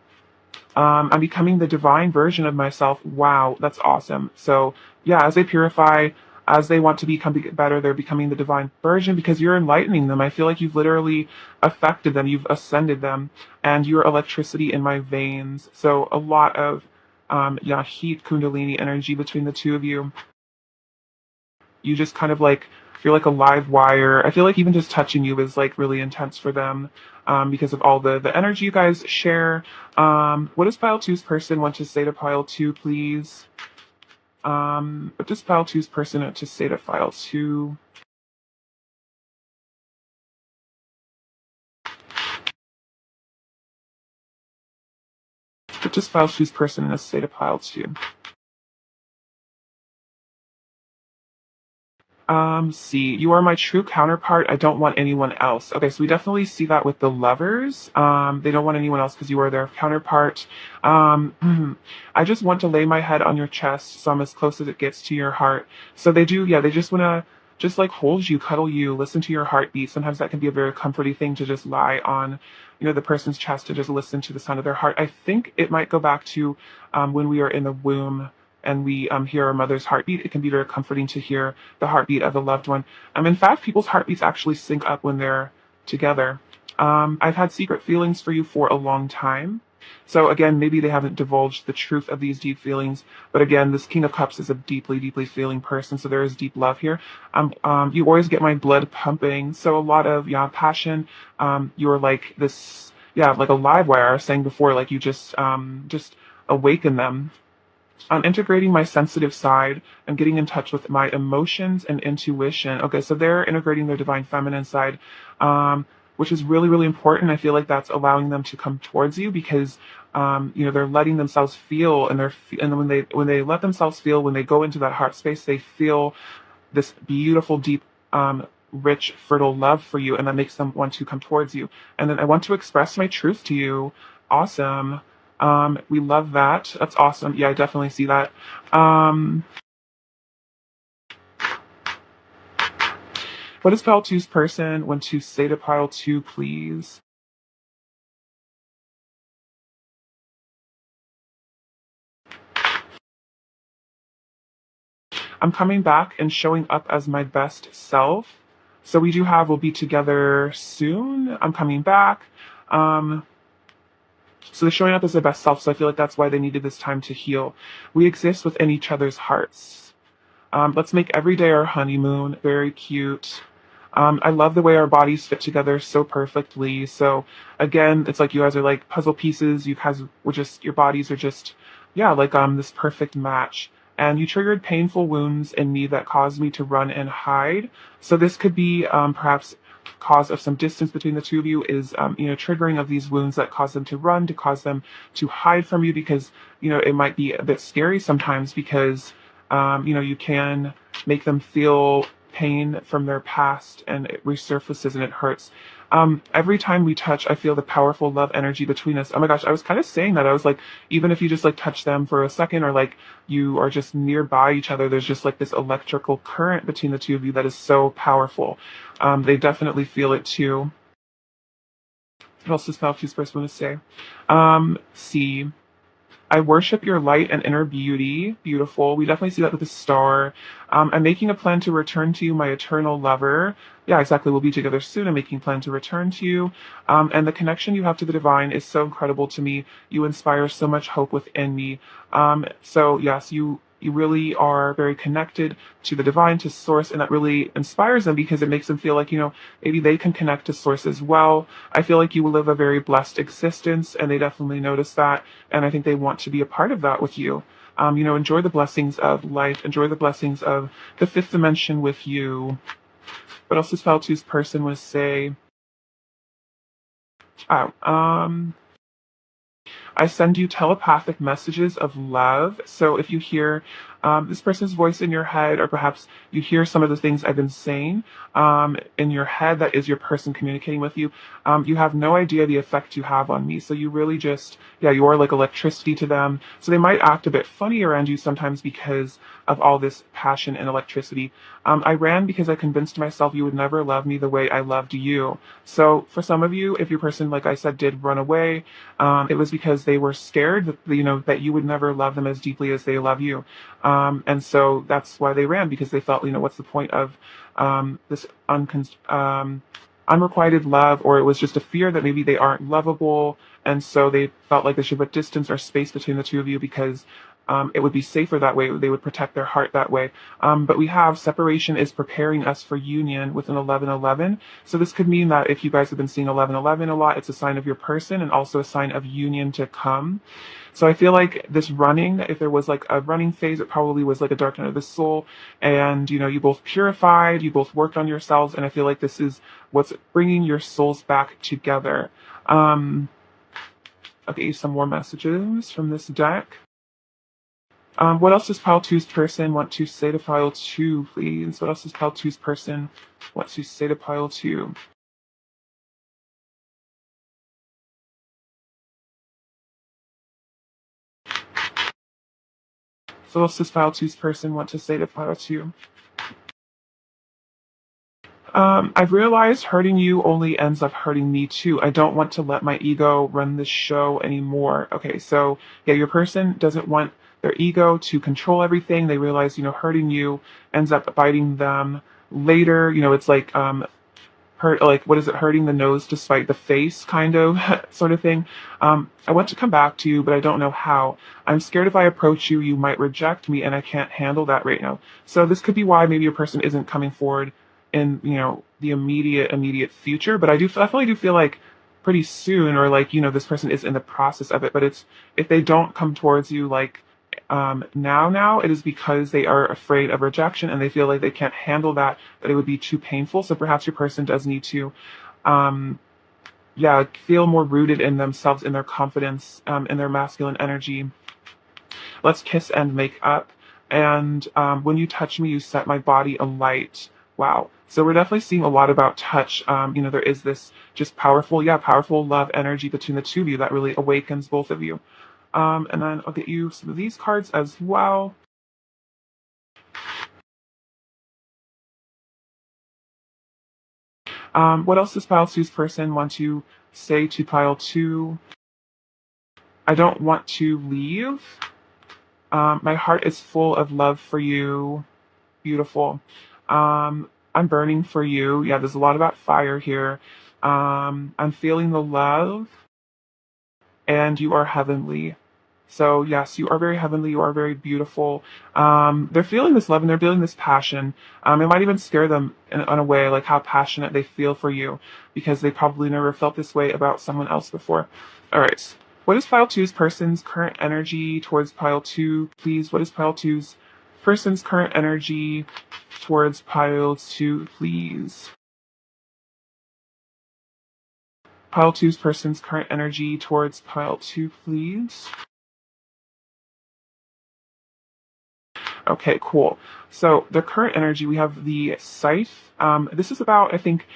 I'm becoming the divine version of myself. Wow, that's awesome. So yeah, as they purify, as they want to become better, they're becoming the divine version because you're enlightening them. I feel like you've literally affected them, you've ascended them, and you're electricity in my veins. So a lot of yeah, heat kundalini energy between the two of you. You just kind of like you're like a live wire. I feel like even just touching you is like really intense for them because of all the energy you guys share. What does pile two's person want to say to pile two, please? What does pile two's person want to say to pile two? What does pile two's person want to say to pile two? See, you are my true counterpart. I don't want anyone else. Okay, so we definitely see that with the lovers. They don't want anyone else because you are their counterpart. I just want to lay my head on your chest, so I'm as close as it gets to your heart. So they do, yeah, they just want to just like hold you, cuddle you, listen to your heartbeat. Sometimes that can be a very comforting thing to just lie on, the person's chest to just listen to the sound of their heart. I think it might go back to when we are in the womb and we hear our mother's heartbeat. It can be very comforting to hear the heartbeat of a loved one. In fact, people's heartbeats actually sync up when they're together. I've had secret feelings for you for a long time. So again, maybe they haven't divulged the truth of these deep feelings, but again, this King of Cups is a deeply, deeply feeling person, so there is deep love here. You always get my blood pumping, so a lot of passion. You're like this, like a live wire. I was saying before, like you just awaken them. I'm integrating my sensitive side and getting in touch with my emotions and intuition. Okay, so they're integrating their divine feminine side, which is really, really important. I feel like that's allowing them to come towards you because, they're letting themselves feel, and when they let themselves feel, when they go into that heart space, they feel this beautiful, deep, rich, fertile love for you, and that makes them want to come towards you. And then I want to express my truth to you. Awesome. We love that. That's awesome. Yeah, I definitely see that. Um, what does pile two's person want to say to pile two, please? I'm coming back and showing up as my best self. So we'll be together soon. I'm coming back. Um, so they're showing up as their best self. So I feel like that's why they needed this time to heal. We exist within each other's hearts. Let's make every day our honeymoon. Very cute. I love the way our bodies fit together so perfectly. So again, it's like you guys are like puzzle pieces. You guys were just, your bodies are just, yeah, like this perfect match. And you triggered painful wounds in me that caused me to run and hide. So this could be perhaps cause of some distance between the two of you is triggering of these wounds that cause them to run, to cause them to hide from you because it might be a bit scary sometimes because you can make them feel pain from their past and it resurfaces and it hurts. Every time we touch, I feel the powerful love energy between us. Oh my gosh, I was kind of saying that. I was like, even if you just like touch them for a second or like you are just nearby each other, there's just like this electrical current between the two of you that is so powerful. They definitely feel it too. What else does Falcus first want to say? See. I worship your light and inner beauty. Beautiful. We definitely see that with the star. I'm making a plan to return to you, my eternal lover. Yeah, exactly. We'll be together soon. I'm making a plan to return to you. And the connection you have to the divine is so incredible to me. You inspire so much hope within me. So yes, you really are very connected to the divine, to source, and that really inspires them because it makes them feel like, maybe they can connect to source as well. I feel like you will live a very blessed existence, and they definitely notice that, and I think they want to be a part of that with you. Enjoy the blessings of life, enjoy the blessings of the fifth dimension with you. What else does Faltu's person want to say? Oh, I send you telepathic messages of love. So if you hear This person's voice in your head, or perhaps you hear some of the things I've been saying in your head that is your person communicating with you. You have no idea the effect you have on me. So you really just, yeah, you are like electricity to them. So they might act a bit funny around you sometimes because of all this passion and electricity. I ran because I convinced myself you would never love me the way I loved you. So for some of you, if your person, like I said, did run away, it was because they were scared that, that you would never love them as deeply as they love you. And so that's why they ran, because they felt, what's the point of this unrequited love, or it was just a fear that maybe they aren't lovable. And so they felt like they should put distance or space between the two of you because it would be safer that way. They would protect their heart that way. But we have separation is preparing us for union with an 1111. So this could mean that if you guys have been seeing 1111 a lot, it's a sign of your person and also a sign of union to come. So I feel like this running, if there was like a running phase, it probably was like a dark night of the soul. And, you both purified, you both worked on yourselves. And I feel like this is what's bringing your souls back together. I'll get you some more messages from this deck. What else does pile two's person want to say to pile two, please? What else does pile two's person want to say to pile two? So what else does pile two's person want to say to pile two? I've realized hurting you only ends up hurting me too. I don't want to let my ego run this show anymore. Okay, so yeah, your person doesn't want their ego to control everything. They realize, hurting you ends up biting them later. It's like hurt, like, what is it, hurting the nose to spite the face kind of sort of thing. I want to come back to you, but I don't know how. I'm scared if I approach you, you might reject me, and I can't handle that right now. So this could be why maybe your person isn't coming forward in, the immediate future. But I definitely do feel like pretty soon, or like, this person is in the process of it. But it's, if they don't come towards you like now, it is because they are afraid of rejection and they feel like they can't handle that it would be too painful. So perhaps your person does need to feel more rooted in themselves, in their confidence, in their masculine energy. Let's kiss and make up. And when you touch me, you set my body alight. Wow. So we're definitely seeing a lot about touch. There is this just powerful love energy between the two of you that really awakens both of you. And then I'll get you some of these cards as well. What else does pile two's person want to say to pile two? I don't want to leave. My heart is full of love for you. Beautiful. I'm burning for you. Yeah, there's a lot about fire here. I'm feeling the love, and you are heavenly. So yes, you are very heavenly. You are very beautiful. They're feeling this love and they're feeling this passion. It might even scare them in a way, like how passionate they feel for you, because they probably never felt this way about someone else before. All right. What is pile two's person's current energy towards pile two, please? What is pile two's person's current energy towards pile two, please? Pile two's person's current energy towards pile two, please. Okay, cool. So the current energy, we have the scythe. This is about, I think,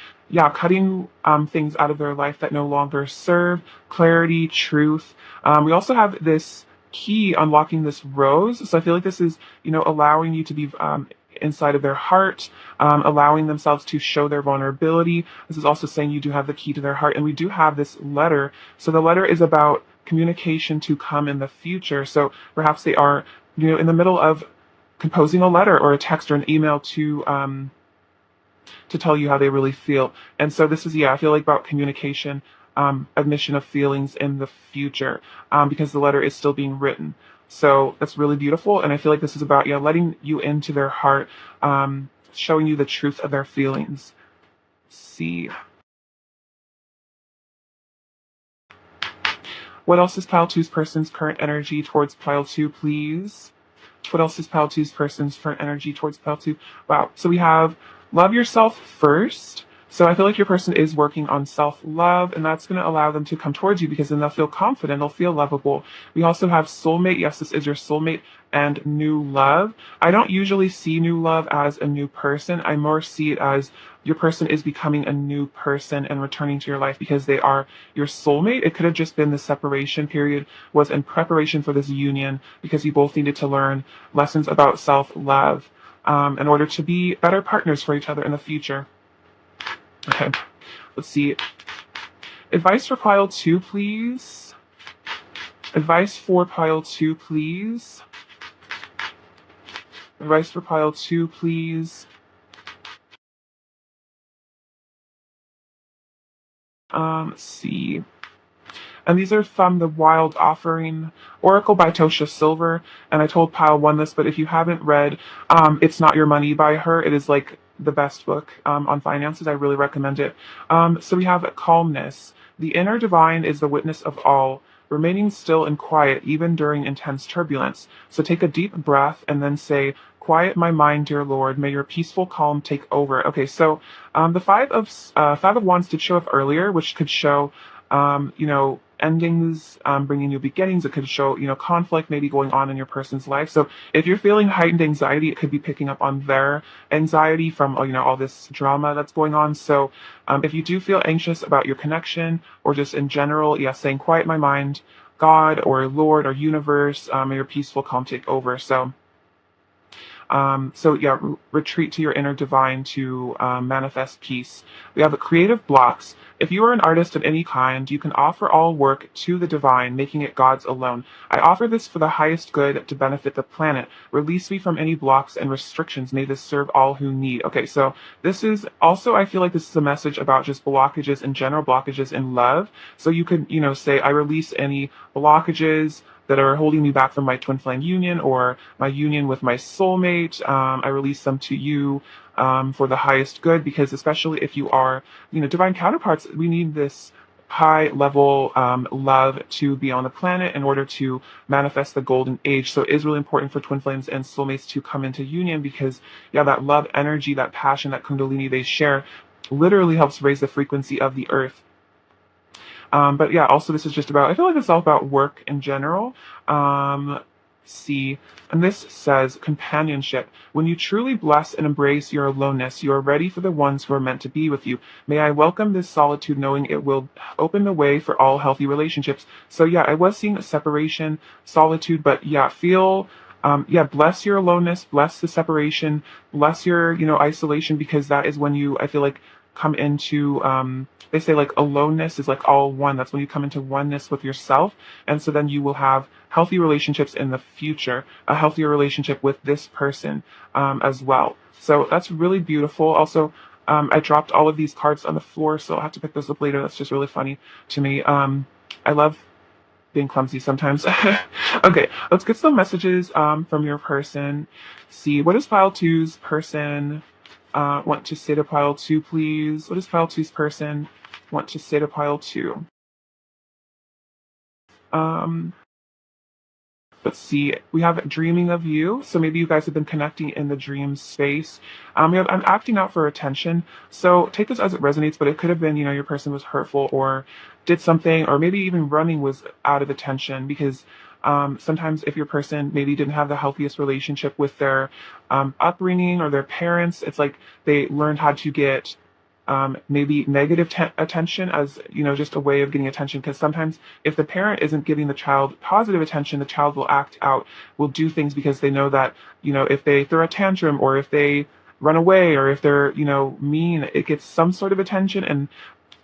cutting things out of their life that no longer serve, clarity, truth. We also have this key unlocking this rose. So I feel like this is, allowing you to be inside of their heart, allowing themselves to show their vulnerability. This is also saying you do have the key to their heart. And we do have this letter. So the letter is about communication to come in the future. So perhaps they are, in the middle of composing a letter or a text or an email to tell you how they really feel. And so this is, I feel like about communication, admission of feelings in the future, because the letter is still being written. So that's really beautiful. And I feel like this is about, letting you into their heart, showing you the truth of their feelings. Let's see. What else is pile two's person's current energy towards pile two, please? What else is pile two's person's current energy towards pile two? Wow. So we have love yourself first. So I feel like your person is working on self-love, and that's going to allow them to come towards you because then they'll feel confident, they'll feel lovable. We also have soulmate. Yes, this is your soulmate, and new love. I don't usually see new love as a new person. I more see it as your person is becoming a new person and returning to your life because they are your soulmate. It could have just been the separation period was in preparation for this union because you both needed to learn lessons about self-love in order to be better partners for each other in the future. Okay, let's see. Advice for pile 2, please. Advice for pile 2, please. Advice for pile 2, please. Let's see. And these are from the Wild Offering Oracle by Tosha Silver. And I told pile 1 this, but if you haven't read It's Not Your Money by her, it is like the best book on finances. I really recommend it. So we have calmness. The inner divine is the witness of all, remaining still and quiet even during intense turbulence. So take a deep breath and then say, "Quiet my mind, dear Lord. May your peaceful calm take over." Okay, so the Five of Wands did show up earlier, which could show, endings, bringing new beginnings. It could show, conflict maybe going on in your person's life. So if you're feeling heightened anxiety, it could be picking up on their anxiety from, all this drama that's going on. So if you do feel anxious about your connection or just in general, saying, "Quiet my mind, God or Lord or universe, may your peaceful calm take over." Retreat to your inner divine to manifest peace. We have creative blocks. If you are an artist of any kind, you can offer all work to the divine, making it God's alone. I offer this for the highest good to benefit the planet. Release me from any blocks and restrictions. May this serve all who need. Okay, so this is also, I feel like this is a message about just blockages in general, blockages in love. So you could, say, I release any blockages that are holding me back from my twin flame union or my union with my soulmate. I release them to you for the highest good, because especially if you are, divine counterparts, we need this high level love to be on the planet in order to manifest the golden age. So it is really important for twin flames and soulmates to come into union because, that love energy, that passion, that kundalini they share literally helps raise the frequency of the earth. Also this is just about, I feel like it's all about work in general. And this says companionship. When you truly bless and embrace your aloneness, you are ready for the ones who are meant to be with you. May I welcome this solitude, knowing it will open the way for all healthy relationships. So I was seeing a separation, solitude, but bless your aloneness, bless the separation, bless your, isolation, because that is when you, I feel like, come into, they say like aloneness is like all one. That's when you come into oneness with yourself. And so then you will have healthy relationships in the future, a healthier relationship with this person as well. So that's really beautiful. Also, I dropped all of these cards on the floor, so I'll have to pick those up later. That's just really funny to me. I love being clumsy sometimes. Okay, let's get some messages from your person. See, what does pile 2's person want to say to pile 2, please? What does pile 2's person want to say to pile 2? Let's see. We have dreaming of you. So maybe you guys have been connecting in the dream space. We have I'm acting out for attention. So take this as it resonates, but it could have been, your person was hurtful or did something, or maybe even running was out of attention, because sometimes if your person maybe didn't have the healthiest relationship with their upbringing or their parents, it's like they learned how to get maybe negative attention as, just a way of getting attention. Because sometimes if the parent isn't giving the child positive attention, the child will act out, will do things because they know that, if they throw a tantrum or if they run away or if they're, mean, it gets some sort of attention. And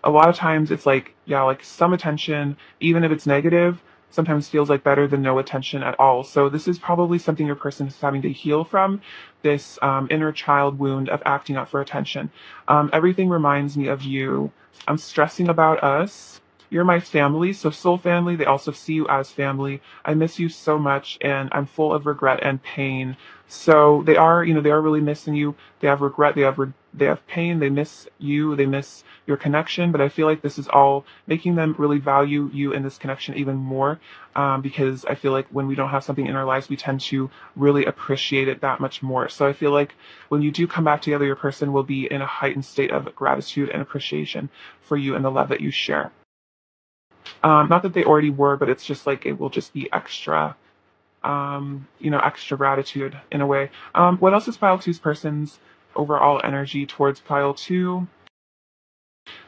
a lot of times it's like, some attention, even if it's negative, sometimes feels like better than no attention at all. So this is probably something your person is having to heal from, this inner child wound of acting out for attention. Everything reminds me of you. I'm stressing about us. you're my family. So soul family, they also see you as family. I miss you so much and I'm full of regret and pain. So they are, they are really missing you. They have regret, they have pain, they miss you, they miss your connection, but I feel like this is all making them really value you in this connection even more, because I feel like when we don't have something in our lives, we tend to really appreciate it that much more. So I feel like when you do come back together, your person will be in a heightened state of gratitude and appreciation for you and the love that you share. Not that they already were, but it's just like it will just be extra, extra gratitude in a way. What else is pile two's person's overall energy towards pile two?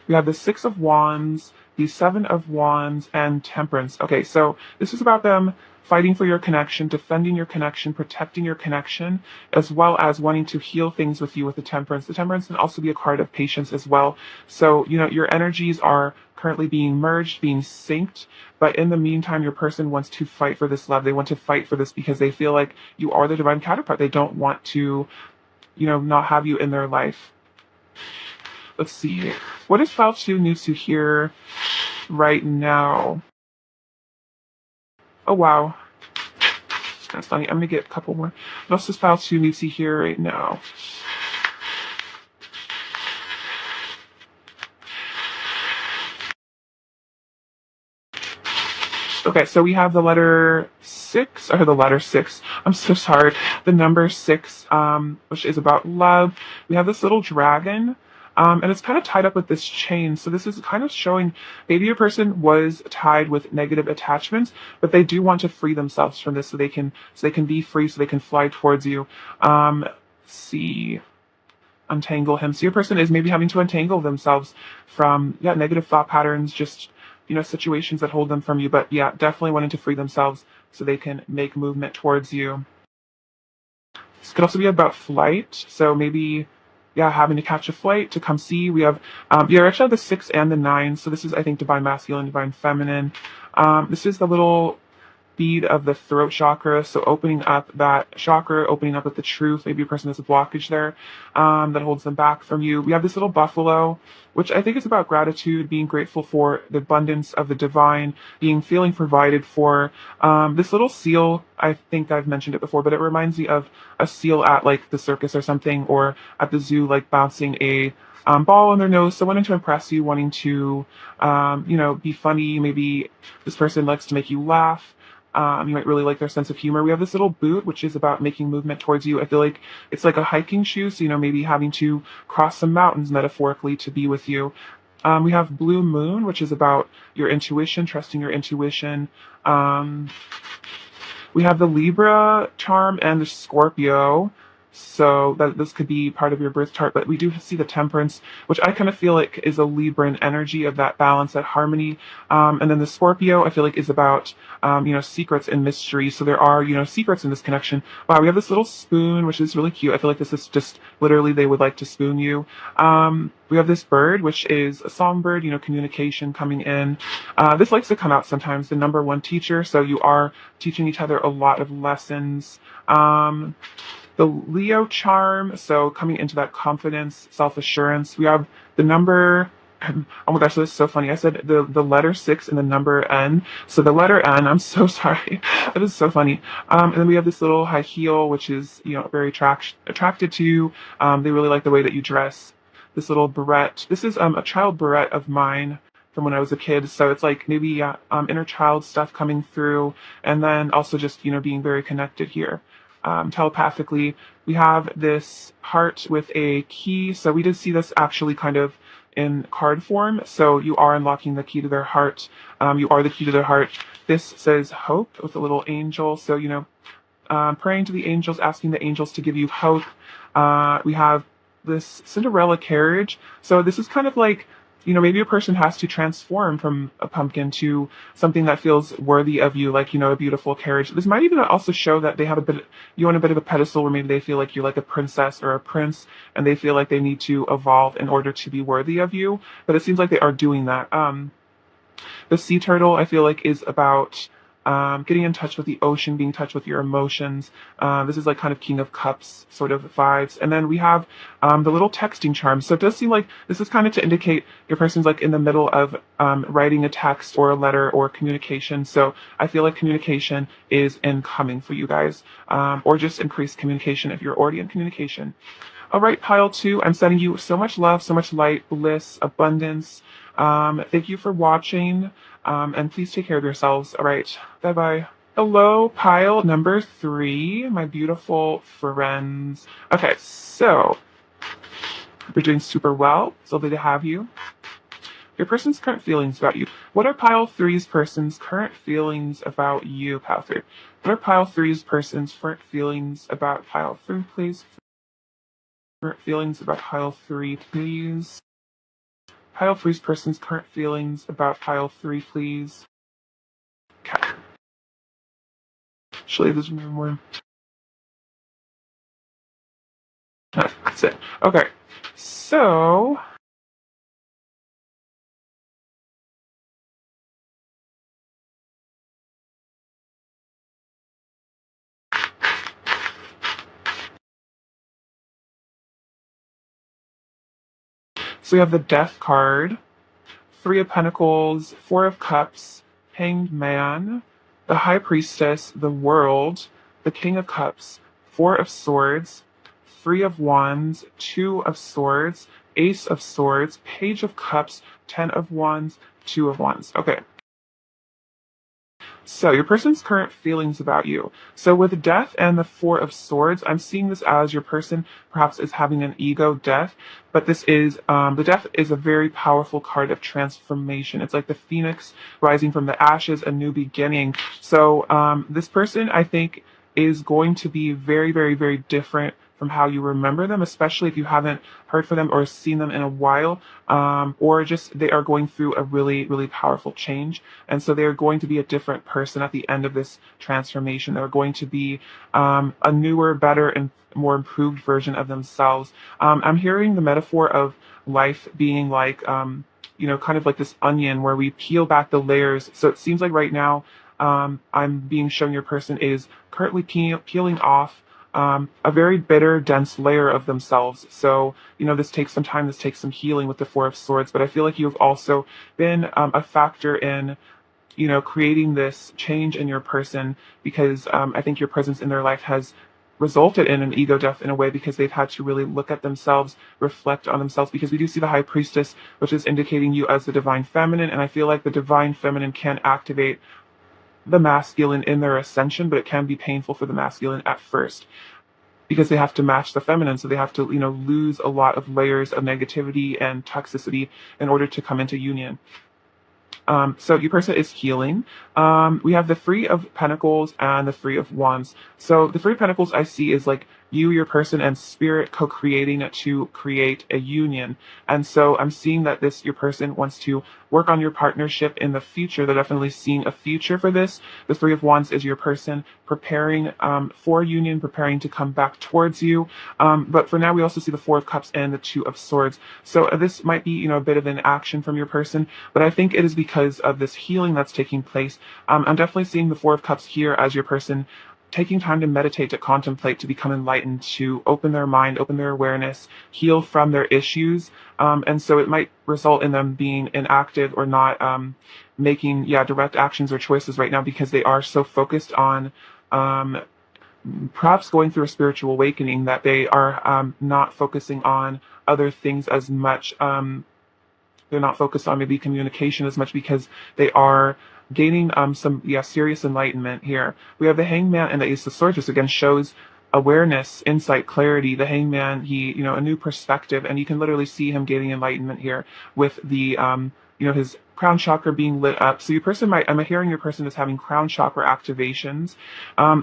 We have the Six of Wands, the Seven of Wands, and Temperance. Okay, so this is about them fighting for your connection, defending your connection, protecting your connection, as well as wanting to heal things with you with the Temperance. The Temperance can also be a card of patience as well. So, your energies are currently being merged, being synced, but in the meantime, your person wants to fight for this love. They want to fight for this because they feel like you are the divine counterpart. They don't want to, not have you in their life. Let's see. What does file 2 need to hear right now? Oh, wow. That's funny. I'm going to get a couple more. What else does file 2 need to hear right now? Okay, so we have the letter 6, or the letter 6. I'm so sorry. The number 6, which is about love. We have this little dragon. And it's kind of tied up with this chain. So this is kind of showing maybe your person was tied with negative attachments, but they do want to free themselves from this so they can be free, so they can fly towards you. See, untangle him. So your person is maybe having to untangle themselves from negative thought patterns, just situations that hold them from you. But yeah, definitely wanting to free themselves so they can make movement towards you. This could also be about flight. So maybe having to catch a flight to come see. We have, you actually have the 6 and the 9. So this is, I think, divine masculine, divine feminine. This is the little bead of the throat chakra. So opening up that chakra, opening up with the truth. Maybe a person has a blockage there, that holds them back from you. We have this little buffalo, which I think is about gratitude, being grateful for the abundance of the divine, feeling provided for. This little seal, I think I've mentioned it before, but it reminds me of a seal at like the circus or something, or at the zoo, like bouncing a ball on their nose. So wanting to impress you, wanting to, be funny. Maybe this person likes to make you laugh. You might really like their sense of humor. We have this little boot, which is about making movement towards you. I feel like it's like a hiking shoe. So, maybe having to cross some mountains metaphorically to be with you. We have Blue Moon, which is about your intuition, trusting your intuition. We have the Libra charm and the Scorpio. So that this could be part of your birth chart, but we do see the Temperance, which I kind of feel like is a Libran energy of that balance, that harmony. And then the Scorpio, I feel like, is about, secrets and mystery. So there are, secrets in this connection. Wow, we have this little spoon, which is really cute. I feel like this is just literally they would like to spoon you. We have this bird, which is a songbird, communication coming in. This likes to come out sometimes, the number 1 teacher. So you are teaching each other a lot of lessons. The Leo charm, so coming into that confidence, self-assurance. We have the number, oh my gosh, this is so funny. I said the letter 6 and the number N. So the letter N, I'm so sorry. That is so funny. And then we have this little high heel, which is, very attracted to you. They really like the way that you dress. This little barrette. This is a child barrette of mine from when I was a kid. So it's like maybe inner child stuff coming through. And then also just, being very connected here. Telepathically. We have this heart with a key. So we did see this actually kind of in card form. So you are unlocking the key to their heart. You are the key to their heart. This says hope with a little angel. So, praying to the angels, asking the angels to give you hope. We have this Cinderella carriage. So this is kind of like, maybe a person has to transform from a pumpkin to something that feels worthy of you, like, a beautiful carriage. This might even also show that they have you on a bit of a pedestal where maybe they feel like you're like a princess or a prince and they feel like they need to evolve in order to be worthy of you. But it seems like they are doing that. The sea turtle, I feel like, is about, getting in touch with the ocean, being in touch with your emotions. This is like kind of King of Cups sort of vibes. And then we have the little texting charm. So it does seem like this is kind of to indicate your person's like in the middle of writing a text or a letter or communication. So I feel like communication is incoming for you guys, or just increased communication if you're already in communication. All right, pile 2, I'm sending you so much love, so much light, bliss, abundance. Thank you for watching, and please take care of yourselves. All right, bye-bye. Hello, pile number 3, my beautiful friends. Okay, so you're doing super well. It's lovely to have you. Your person's current feelings about you. What are pile 3's person's current feelings about you, pile 3? What are pile 3's person's current feelings about pile 3, please? Current feelings about pile 3, please. Pile 3's person's current feelings about pile 3, please. Okay. Actually, there's more. That's it. Okay. So we have the Death card, 3 of Pentacles, 4 of Cups, Hanged Man, the High Priestess, the World, the King of Cups, 4 of Swords, 3 of Wands, 2 of Swords, Ace of Swords, Page of Cups, 10 of Wands, 2 of Wands. Okay. So your person's current feelings about you. So with Death and the 4 of Swords, I'm seeing this as your person perhaps is having an ego death, but this is, the Death is a very powerful card of transformation. It's like the phoenix rising from the ashes, a new beginning. So this person, I think, is going to be very, very, very different from how you remember them, especially if you haven't heard from them or seen them in a while, or just they are going through a really, really powerful change. And so they're going to be a different person at the end of this transformation. They're going to be a newer, better, and more improved version of themselves. I'm hearing the metaphor of life being like, kind of like this onion where we peel back the layers. So it seems like right now, I'm being shown your person is currently peeling off a very bitter, dense layer of themselves. So, this takes some time, this takes some healing with the 4 of Swords, but I feel like you've also been a factor in, creating this change in your person because I think your presence in their life has resulted in an ego death in a way because they've had to really look at themselves, reflect on themselves, because we do see the High Priestess, which is indicating you as the Divine Feminine, and I feel like the Divine Feminine can activate the masculine in their ascension, but it can be painful for the masculine at first because they have to match the feminine. So they have to, lose a lot of layers of negativity and toxicity in order to come into union. So your person is healing. We have the 3 of Pentacles and the 3 of Wands. So the 3 of Pentacles I see is like you, your person, and spirit co-creating to create a union. And so I'm seeing that your person wants to work on your partnership in the future. They're definitely seeing a future for this. The 3 of Wands is your person preparing for union, preparing to come back towards you. But for now, we also see the 4 of Cups and the 2 of Swords. So this might be, a bit of an action from your person, but I think it is because of this healing that's taking place. I'm definitely seeing the 4 of Cups here as your person taking time to meditate, to contemplate, to become enlightened, to open their mind, open their awareness, heal from their issues. And so it might result in them being inactive or not making, direct actions or choices right now because they are so focused on perhaps going through a spiritual awakening that they are not focusing on other things as much. They're not focused on maybe communication as much because they are gaining some serious enlightenment here. We have the Hangman and the Ace of Swords, which again shows awareness, insight, clarity. The Hangman, he, a new perspective, and you can literally see him gaining enlightenment here with the, his crown chakra being lit up. So your person I'm hearing your person is having crown chakra activations.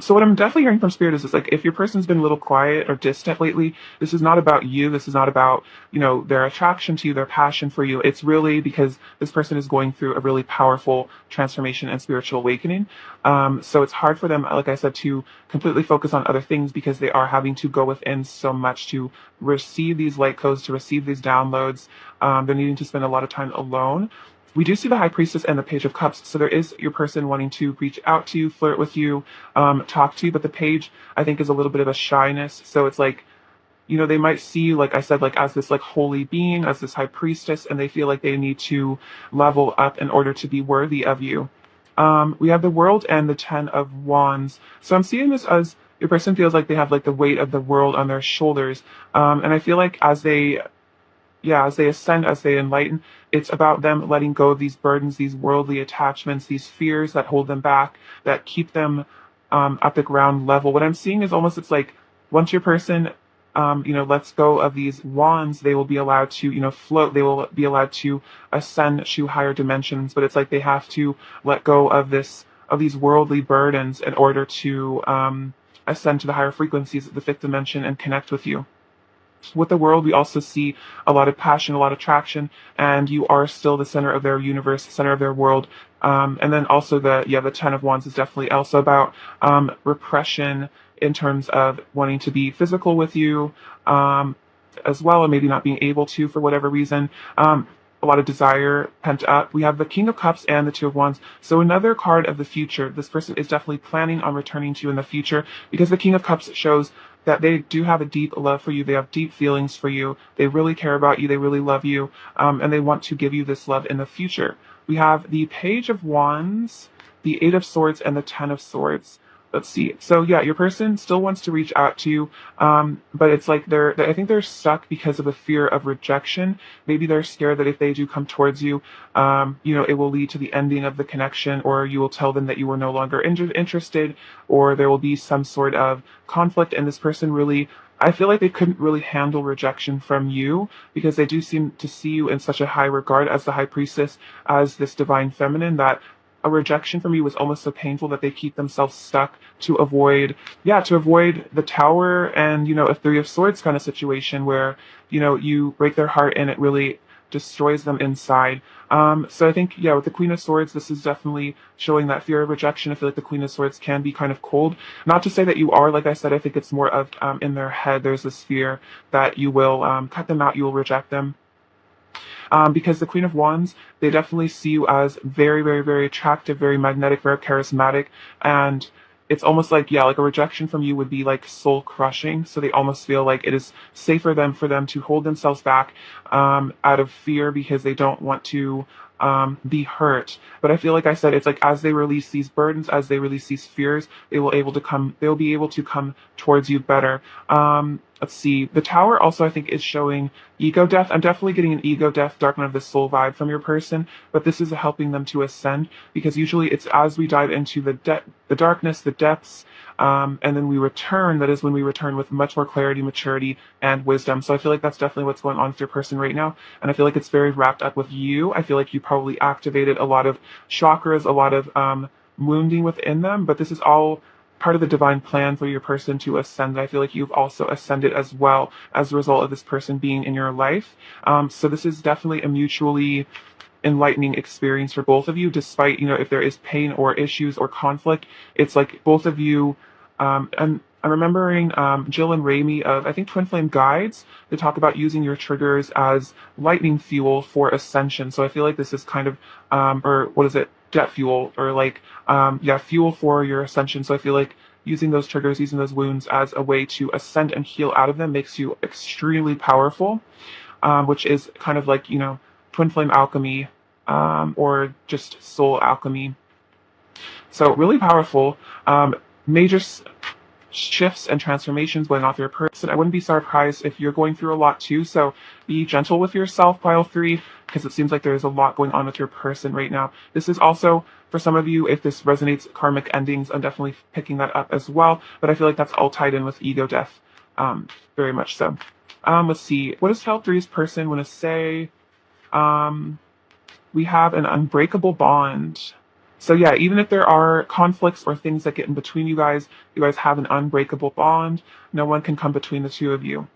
So what I'm definitely hearing from spirit is like, if your person's been a little quiet or distant lately, this is not about you. This is not about, their attraction to you, their passion for you. It's really because this person is going through a really powerful transformation and spiritual awakening. So it's hard for them, like I said, to completely focus on other things because they are having to go within so much to receive these light codes, to receive these downloads. They're needing to spend a lot of time alone. We do see the High Priestess and the Page of Cups, so there is your person wanting to reach out to you, flirt with you, talk to you, but the Page, I think, is a little bit of a shyness, so it's like, they might see you, like I said, like as this like holy being, as this high priestess, and they feel like they need to level up in order to be worthy of you. We have the World and the Ten of Wands. So I'm seeing this as your person feels like they have like the weight of the world on their shoulders. And I feel like as they ascend, as they enlighten, it's about them letting go of these burdens, these worldly attachments, these fears that hold them back, that keep them at the ground level. What I'm seeing is almost, it's like once your person lets go of these wands, they will be allowed to, float. They will be allowed to ascend to higher dimensions. But it's like they have to let go of these worldly burdens in order to ascend to the higher frequencies of the fifth dimension and connect with you. With the World, we also see a lot of passion, a lot of traction, and you are still the center of their universe, the center of their world. And then also the Ten of Wands is definitely also about repression in terms of wanting to be physical with you as well, and maybe not being able to for whatever reason. A lot of desire pent up. We have the King of Cups and the Two of Wands. So another card of the future. This person is definitely planning on returning to you in the future, because the King of Cups shows that they do have a deep love for you. They have deep feelings for you. They really care about you. They really love you. And they want to give you this love in the future. We have the Page of Wands, the Eight of Swords, and the Ten of Swords. Let's see. So yeah, your person still wants to reach out to you, but it's like I think they're stuck because of a fear of rejection. Maybe they're scared that if they do come towards you, it will lead to the ending of the connection, or you will tell them that you were no longer interested, or there will be some sort of conflict. And this person really, I feel like they couldn't really handle rejection from you, because they do seem to see you in such a high regard as the High Priestess, as this divine feminine, that a rejection from you was almost so painful that they keep themselves stuck to avoid the Tower and, a Three of Swords kind of situation where, you break their heart and it really destroys them inside. So I think, with the Queen of Swords, this is definitely showing that fear of rejection. I feel like the Queen of Swords can be kind of cold. Not to say that you are, like I said, I think it's more of in their head, there's this fear that you will cut them out, you will reject them. Because the Queen of Wands, they definitely see you as very, very, very attractive, very magnetic, very charismatic, and it's almost like, like a rejection from you would be like soul crushing. So they almost feel like it is safer for them to hold themselves back out of fear, because they don't want to be hurt. But I feel like I said, it's like as they release these burdens, as they release these fears, they'll be able to come towards you better. Let's see. The Tower also, I think, is showing ego death. I'm definitely getting an ego death, dark night of the soul vibe from your person, but this is helping them to ascend, because usually it's as we dive into the darkness, the depths, and then we return. That is when we return with much more clarity, maturity, and wisdom. So I feel like that's definitely what's going on with your person right now, and I feel like it's very wrapped up with you. I feel like you probably activated a lot of chakras, a lot of wounding within them, but this is all part of the divine plan for your person to ascend. I feel like you've also ascended as well as a result of this person being in your life. So this is definitely a mutually enlightening experience for both of you, despite, if there is pain or issues or conflict. It's like both of you, and I'm remembering Jill and Raimi of, I think, Twin Flame Guides. They talk about using your triggers as lightning fuel for ascension. So I feel like this is kind of, or what is it? Jet fuel, or like, fuel for your ascension. So I feel like using those triggers, using those wounds as a way to ascend and heal out of them makes you extremely powerful, which is kind of like, twin flame alchemy, or just soul alchemy. So really powerful, major shifts and transformations going on through your person. I wouldn't be surprised if you're going through a lot too, so be gentle with yourself, pile 3, because it seems like there's a lot going on with your person right now. This is also, for some of you, if this resonates, karmic endings, I'm definitely picking that up as well, but I feel like that's all tied in with ego death, very much so. Let's see, what does Felt 3's person want to say? We have an unbreakable bond. So yeah, even if there are conflicts or things that get in between you guys have an unbreakable bond. No one can come between the two of you.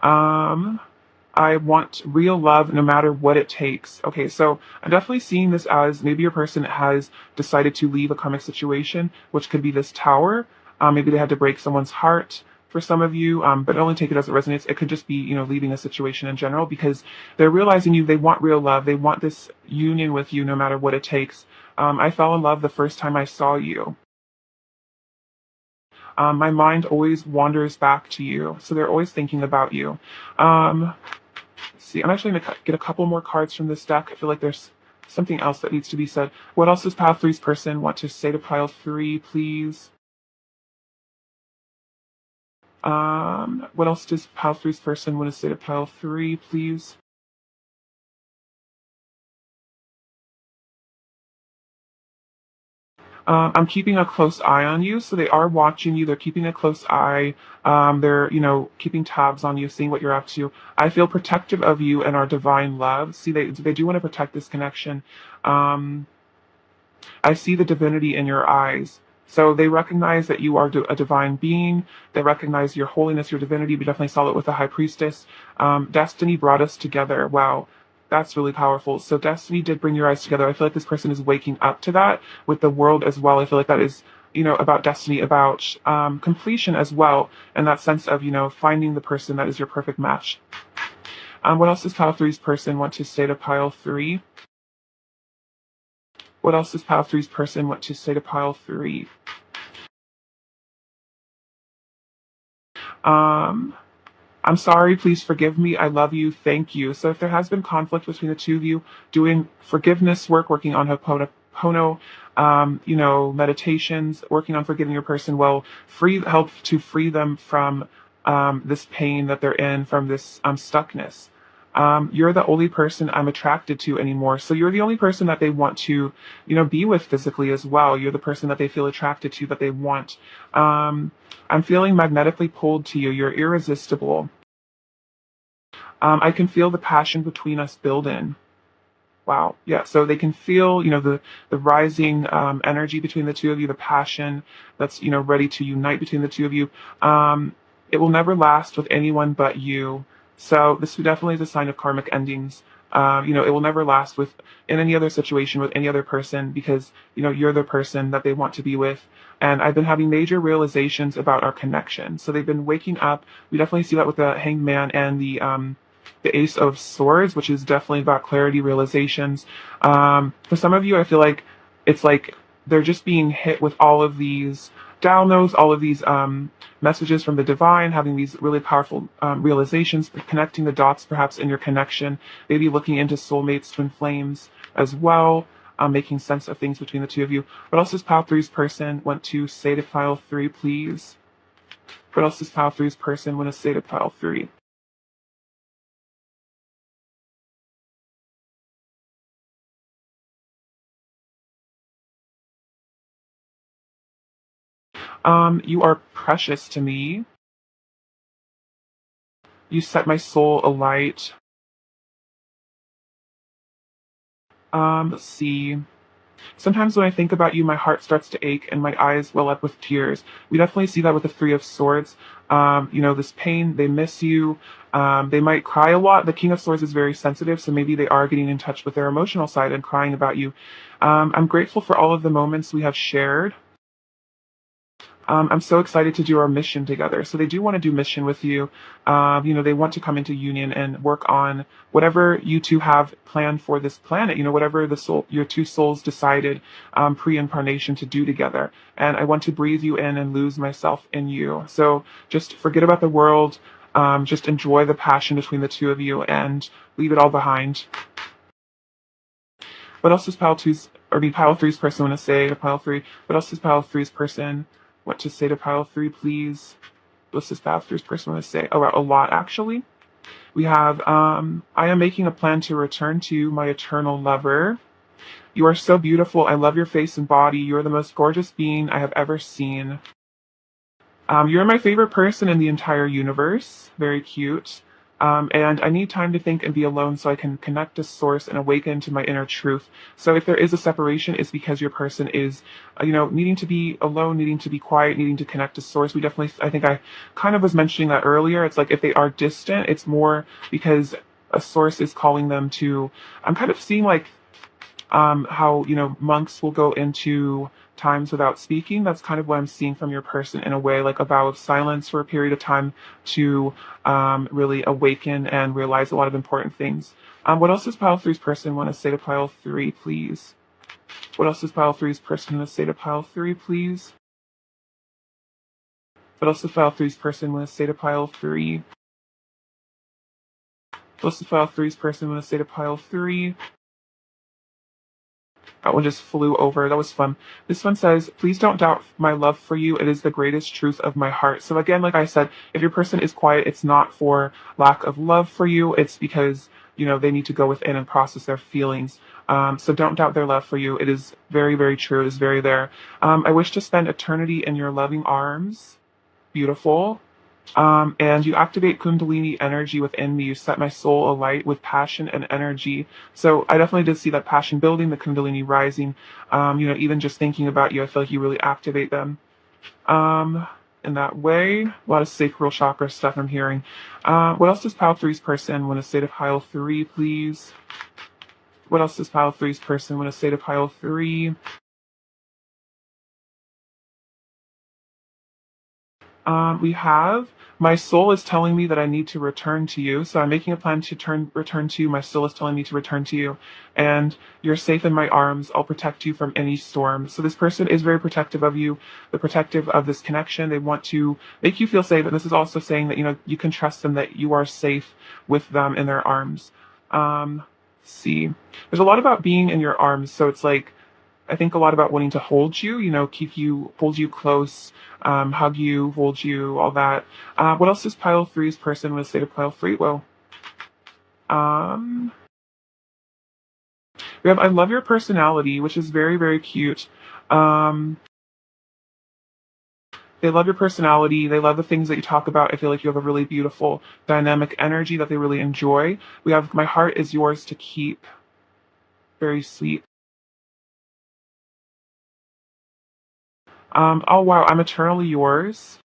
I want real love no matter what it takes. Okay, so I'm definitely seeing this as maybe your person has decided to leave a karmic situation, which could be this Tower. Maybe they had to break someone's heart. for some of you, but only take it as it resonates. It could just be, leaving a situation in general because they're realizing they want real love. They want this union with you no matter what it takes. I fell in love the first time I saw you. My mind always wanders back to you. So they're always thinking about you. Let's see, I'm actually going to get a couple more cards from this deck. I feel like there's something else that needs to be said. What else does pile three's person want to say to pile three, please? What else does pile three's person want to say to pile three, please? I'm keeping a close eye on you, so they are watching you. They're keeping a close eye. They're, keeping tabs on you, seeing what you're up to. I feel protective of you and our divine love. See, they do want to protect this connection. I see the divinity in your eyes. So they recognize that you are a divine being. They recognize your holiness, your divinity. We definitely saw it with the high priestess. Destiny brought us together. Wow. That's really powerful. So destiny did bring your eyes together. I feel like this person is waking up to that with the world as well. I feel like that is, about destiny, about completion as well, and that sense of, finding the person that is your perfect match. What else does pile three's person want to say to pile three? What else does pile three's person want to say to pile three? I'm sorry, please forgive me, I love you, thank you. So if there has been conflict between the two of you, doing forgiveness work, working on Ho'oponopono, meditations, working on forgiving your person will help to free them from this pain that they're in, from this stuckness. You're the only person I'm attracted to anymore. So you're the only person that they want to, be with physically as well. You're the person that they feel attracted to, that they want. I'm feeling magnetically pulled to you. You're irresistible. I can feel the passion between us building. Wow. Yeah. So they can feel, the rising energy between the two of you, the passion that's, ready to unite between the two of you. It will never last with anyone but you. So this definitely is a sign of karmic endings. It will never last in any other situation with any other person because, you're the person that they want to be with. And I've been having major realizations about our connection. So they've been waking up. We definitely see that with the Hanged Man and the Ace of Swords, which is definitely about clarity, realizations. For some of you, I feel like it's like they're just being hit with all of these downloads, all of these messages from the divine, having these really powerful realizations, connecting the dots perhaps in your connection, maybe looking into soulmates, twin flames as well, making sense of things between the two of you. What else does pile three's person want to say to pile three, please? What else does pile three's person want to say to pile three? You are precious to me. You set my soul alight. Let's see. Sometimes when I think about you, my heart starts to ache and my eyes well up with tears. We definitely see that with the Three of Swords. This pain, they miss you. They might cry a lot. The King of Swords is very sensitive, so maybe they are getting in touch with their emotional side and crying about you. I'm grateful for all of the moments we have shared. I'm so excited to do our mission together. So they do want to do mission with you. They want to come into union and work on whatever you two have planned for this planet. Whatever your two souls decided pre-incarnation to do together. And I want to breathe you in and lose myself in you. So just forget about the world. Just enjoy the passion between the two of you and leave it all behind. What else does pile three's person want to say to pile three? What else does pile three's person want to say to pile three, please? What's this pile three's person want to say? Oh, a lot, actually. We have, I am making a plan to return to my eternal lover. You are so beautiful. I love your face and body. You are the most gorgeous being I have ever seen. You're my favorite person in the entire universe. Very cute. And I need time to think and be alone so I can connect to source and awaken to my inner truth. So if there is a separation, it's because your person is, needing to be alone, needing to be quiet, needing to connect to source. I think I kind of was mentioning that earlier. It's like if they are distant, it's more because a source is calling them to, I'm kind of seeing like how monks will go into times without speaking. That's kind of what I'm seeing from your person in a way, like a vow of silence for a period of time to really awaken and realize a lot of important things. What else does pile three's person want to say to pile three, please? What else does pile three's person want to say to pile three, please? What else does pile three's person want to say to pile three? What else does pile three's person want to say to pile three? That one just flew over. That was fun. This one says, please don't doubt my love for you. It is the greatest truth of my heart. So again, like I said, if your person is quiet, it's not for lack of love for you. It's because, they need to go within and process their feelings. So don't doubt their love for you. It is very, very true. It is very there. I wish to spend eternity in your loving arms. Beautiful. And you activate Kundalini energy within me. You set my soul alight with passion and energy. So I definitely did see that passion building, the Kundalini rising. Even just thinking about you, I feel like you really activate them. In that way, a lot of sacral chakra stuff I'm hearing. What else does pile three's person want to say to pile three, please? What else does pile three's person want to say to pile three? We have, my soul is telling me that I need to return to you. So I'm making a plan to return to you. My soul is telling me to return to you. And you're safe in my arms. I'll protect you from any storm. So this person is very protective of you. They're protective of this connection. They want to make you feel safe. And this is also saying that, you can trust them, that you are safe with them in their arms. See, there's a lot about being in your arms. So it's like, I think a lot about wanting to hold you, hold you close, hug you, hold you, all that. What else does pile three's person want to say to pile three? Well, we have, I love your personality, which is very, very cute. They love your personality. They love the things that you talk about. I feel like you have a really beautiful dynamic energy that they really enjoy. We have, my heart is yours to keep. Very sweet. Oh wow, I'm eternally yours.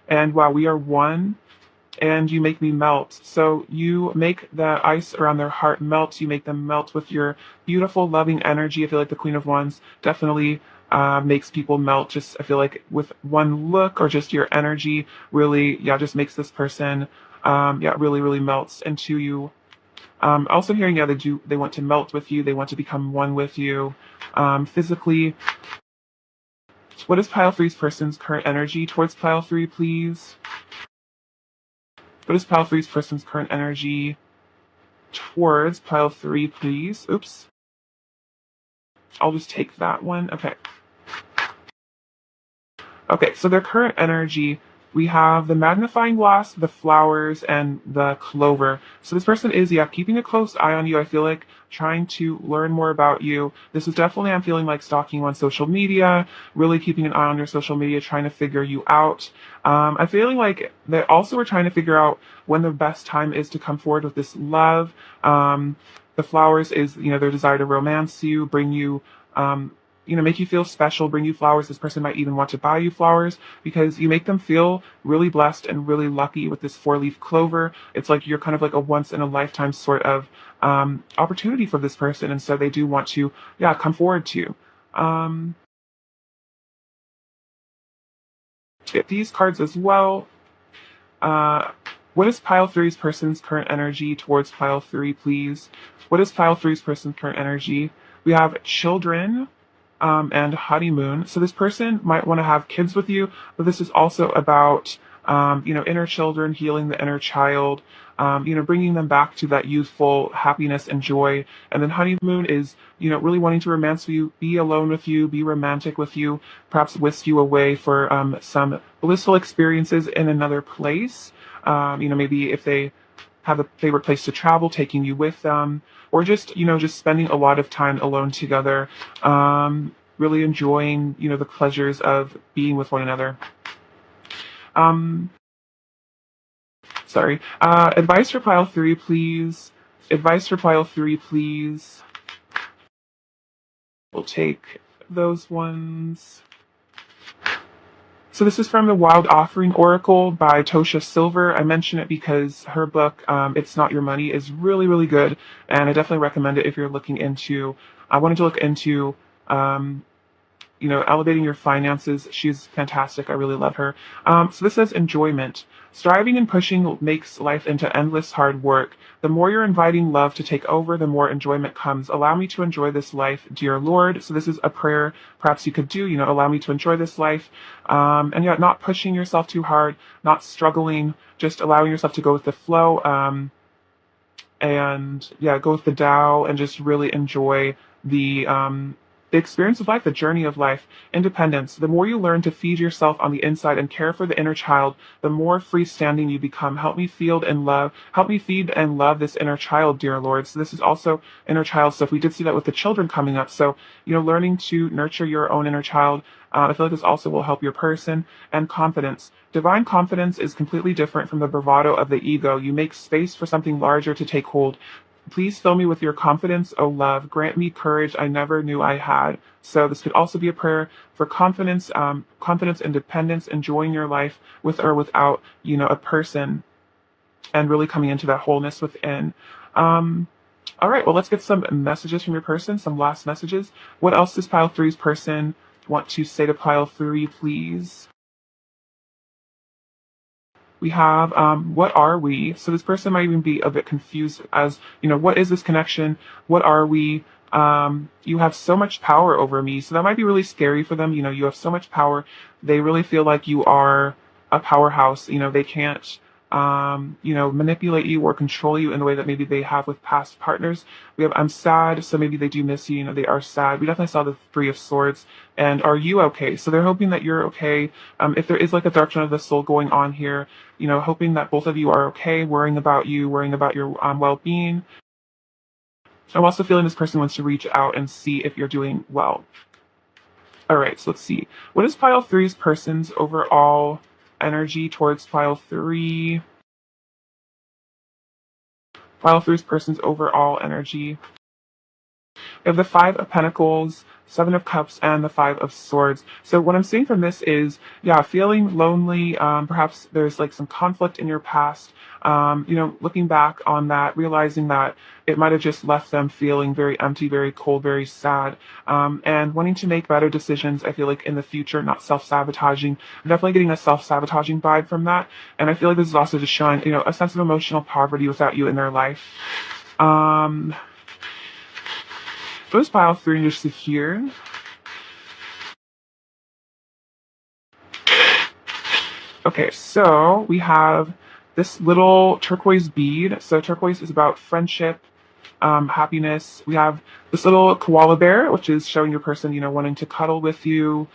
And wow, we are one. And you make me melt. So you make the ice around their heart melt. You make them melt with your beautiful, loving energy. I feel like the Queen of Wands definitely makes people melt. Just, I feel like with one look or just your energy really, just makes this person, really, really melts into you. Also hearing, they want to melt with you. They want to become one with you, physically. What is pile three's person's current energy towards pile three, please? What is pile three's person's current energy towards pile three, please? Oops. I'll just take that one. Okay. Okay, so their current energy, we have the magnifying glass, the flowers, and the clover. So this person is, keeping a close eye on you. I feel like trying to learn more about you. This is definitely, I'm feeling like stalking you on social media, really keeping an eye on your social media, trying to figure you out. I'm feeling like they also are trying to figure out when the best time is to come forward with this love. The flowers is, their desire to romance you, bring you, make you feel special, bring you flowers. This person might even want to buy you flowers because you make them feel really blessed and really lucky with this 4-leaf clover. It's like you're kind of like a once in a lifetime sort of opportunity for this person. And so they do want to, come forward to you. Get these cards as well. What is pile three's person's current energy towards pile three, please? What is pile three's person's current energy? We have children. And honeymoon. So this person might want to have kids with you, but this is also about, inner children, healing the inner child, bringing them back to that youthful happiness and joy. And then honeymoon is, really wanting to romance with you, be alone with you, be romantic with you, perhaps whisk you away for some blissful experiences in another place. Maybe if they have a favorite place to travel, taking you with them, or just, just spending a lot of time alone together, really enjoying, the pleasures of being with one another. Advice for pile three, please. Advice for pile three, please. We'll take those ones. So this is from the Wild Offering Oracle by Tosha Silver. I mention it because her book, It's Not Your Money, is really, really good. And I definitely recommend it if you're looking into I wanted to look into, um, elevating your finances. She's fantastic. I really love her. So this says enjoyment. Striving and pushing makes life into endless hard work. The more you're inviting love to take over, the more enjoyment comes. Allow me to enjoy this life, dear Lord. So this is a prayer perhaps you could do, allow me to enjoy this life. And yeah, not pushing yourself too hard, not struggling, just allowing yourself to go with the flow. And yeah, go with the Tao and just really enjoy the experience of life, the journey of life, independence. The more you learn to feed yourself on the inside and care for the inner child, the more freestanding you become. Help me feed and love this inner child, dear Lord. So this is also inner child stuff. We did see that with the children coming up. So, learning to nurture your own inner child. I feel like this also will help your person. And confidence. Divine confidence is completely different from the bravado of the ego. You make space for something larger to take hold. Please fill me with your confidence, O love. Grant me courage I never knew I had. So this could also be a prayer for confidence, independence, enjoying your life with or without, a person, and really coming into that wholeness within. All right, well, let's get some messages from your person, some last messages. What else does pile three's person want to say to pile three, please? We have, what are we? So this person might even be a bit confused as, what is this connection? What are we? You have so much power over me. So that might be really scary for them. You have so much power. They really feel like you are a powerhouse. They can't, manipulate you or control you in the way that maybe they have with past partners. We have, I'm sad. So maybe they do miss you. They are sad. We definitely saw the Three of Swords. And are you okay? So they're hoping that you're okay. If there is like a dark night of the soul going on here, hoping that both of you are okay, worrying about you, worrying about your well-being. I'm also feeling this person wants to reach out and see if you're doing well. All right, so let's see. What is pile three's person's overall energy towards pile three? Pile three's person's overall energy. We have the Five of Pentacles, Seven of Cups, and the Five of Swords. So what I'm seeing from this is, yeah, feeling lonely. Perhaps there's like some conflict in your past. Looking back on that, realizing that it might have just left them feeling very empty, very cold, very sad, and wanting to make better decisions. I feel like in the future, not self-sabotaging. I'm definitely getting a self-sabotaging vibe from that. And I feel like this is also just showing, a sense of emotional poverty without you in their life. Those pile three just here. Okay, so we have this little turquoise bead. So turquoise is about friendship, happiness. We have this little koala bear, which is showing your person, wanting to cuddle with you.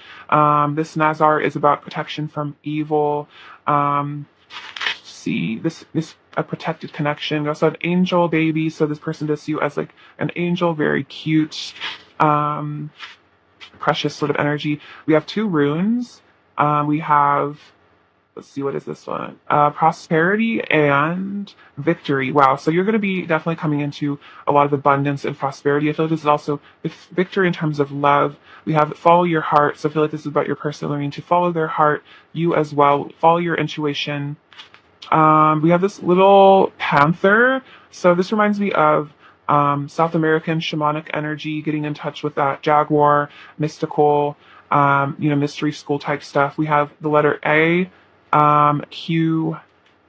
This Nazar is about protection from evil. See this a protected connection. We also have angel baby, so this person does see you as like an angel, very cute, precious sort of energy. We have two runes. We have, let's see, what is this one? Prosperity and victory. Wow, so you're going to be definitely coming into a lot of abundance and prosperity. I feel like this is also victory in terms of love. We have follow your heart, so I feel like this is about your person learning to follow their heart. You as well, follow your intuition. We have this little panther. So this reminds me of South American shamanic energy, getting in touch with that jaguar, mystical, mystery school type stuff. We have the letter A, Q,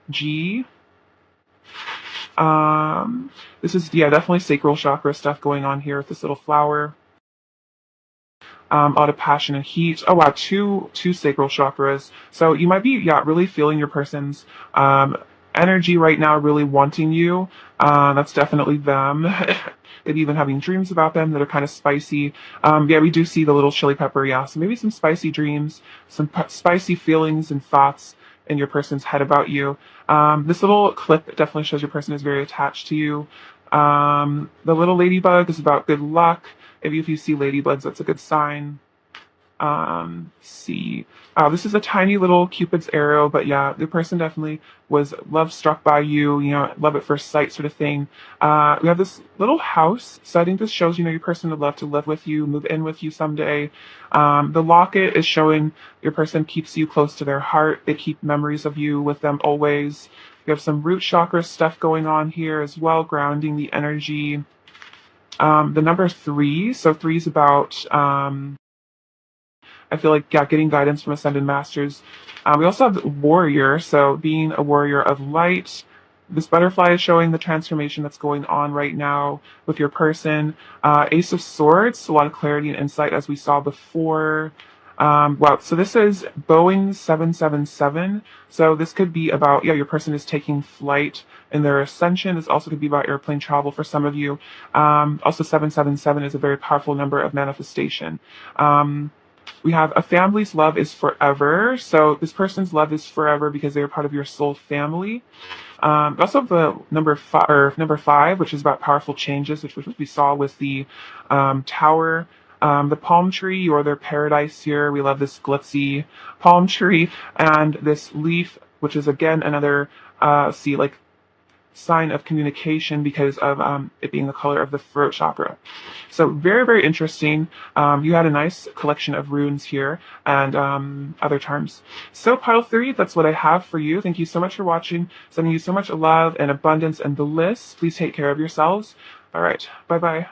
G. This is, yeah, definitely sacral chakra stuff going on here with this little flower. A lot of passion and heat. Oh wow, two sacral chakras. So you might be, yeah, really feeling your person's energy right now, really wanting you. That's definitely them. Maybe even having dreams about them that are kind of spicy. Yeah, we do see the little chili pepper, yeah. So maybe some spicy dreams, some spicy feelings and thoughts in your person's head about you. This little clip definitely shows your person is very attached to you. The little ladybug is about good luck. If you see ladybugs, that's a good sign. See. This is a tiny little Cupid's arrow, but yeah, the person definitely was love struck by you, love at first sight sort of thing. We have this little house, so I think this shows, your person would love to live with you, move in with you someday. The locket is showing your person keeps you close to their heart. They keep memories of you with them always. We have some root chakra stuff going on here as well, grounding the energy. The number three, so three is about, I feel like, yeah, getting guidance from ascended masters. We also have warrior, so being a warrior of light. This butterfly is showing the transformation that's going on right now with your person. Ace of Swords, a lot of clarity and insight as we saw before. Wow, so this is Boeing 777. So this could be about, yeah, your person is taking flight in their ascension. This also could be about airplane travel for some of you. Also, 777 is a very powerful number of manifestation. We have a family's love is forever. So this person's love is forever because they are part of your soul family. Also the number five, which is about powerful changes, which we saw with the tower. The palm tree or their paradise here. We love this glitzy palm tree and this leaf, which is again another see like sign of communication because of it being the color of the throat chakra. So very, very interesting. You had a nice collection of runes here and other terms. So pile three, that's what I have for you. Thank you so much for watching. Sending you so much love and abundance and bliss. Please take care of yourselves. All right. Bye-bye.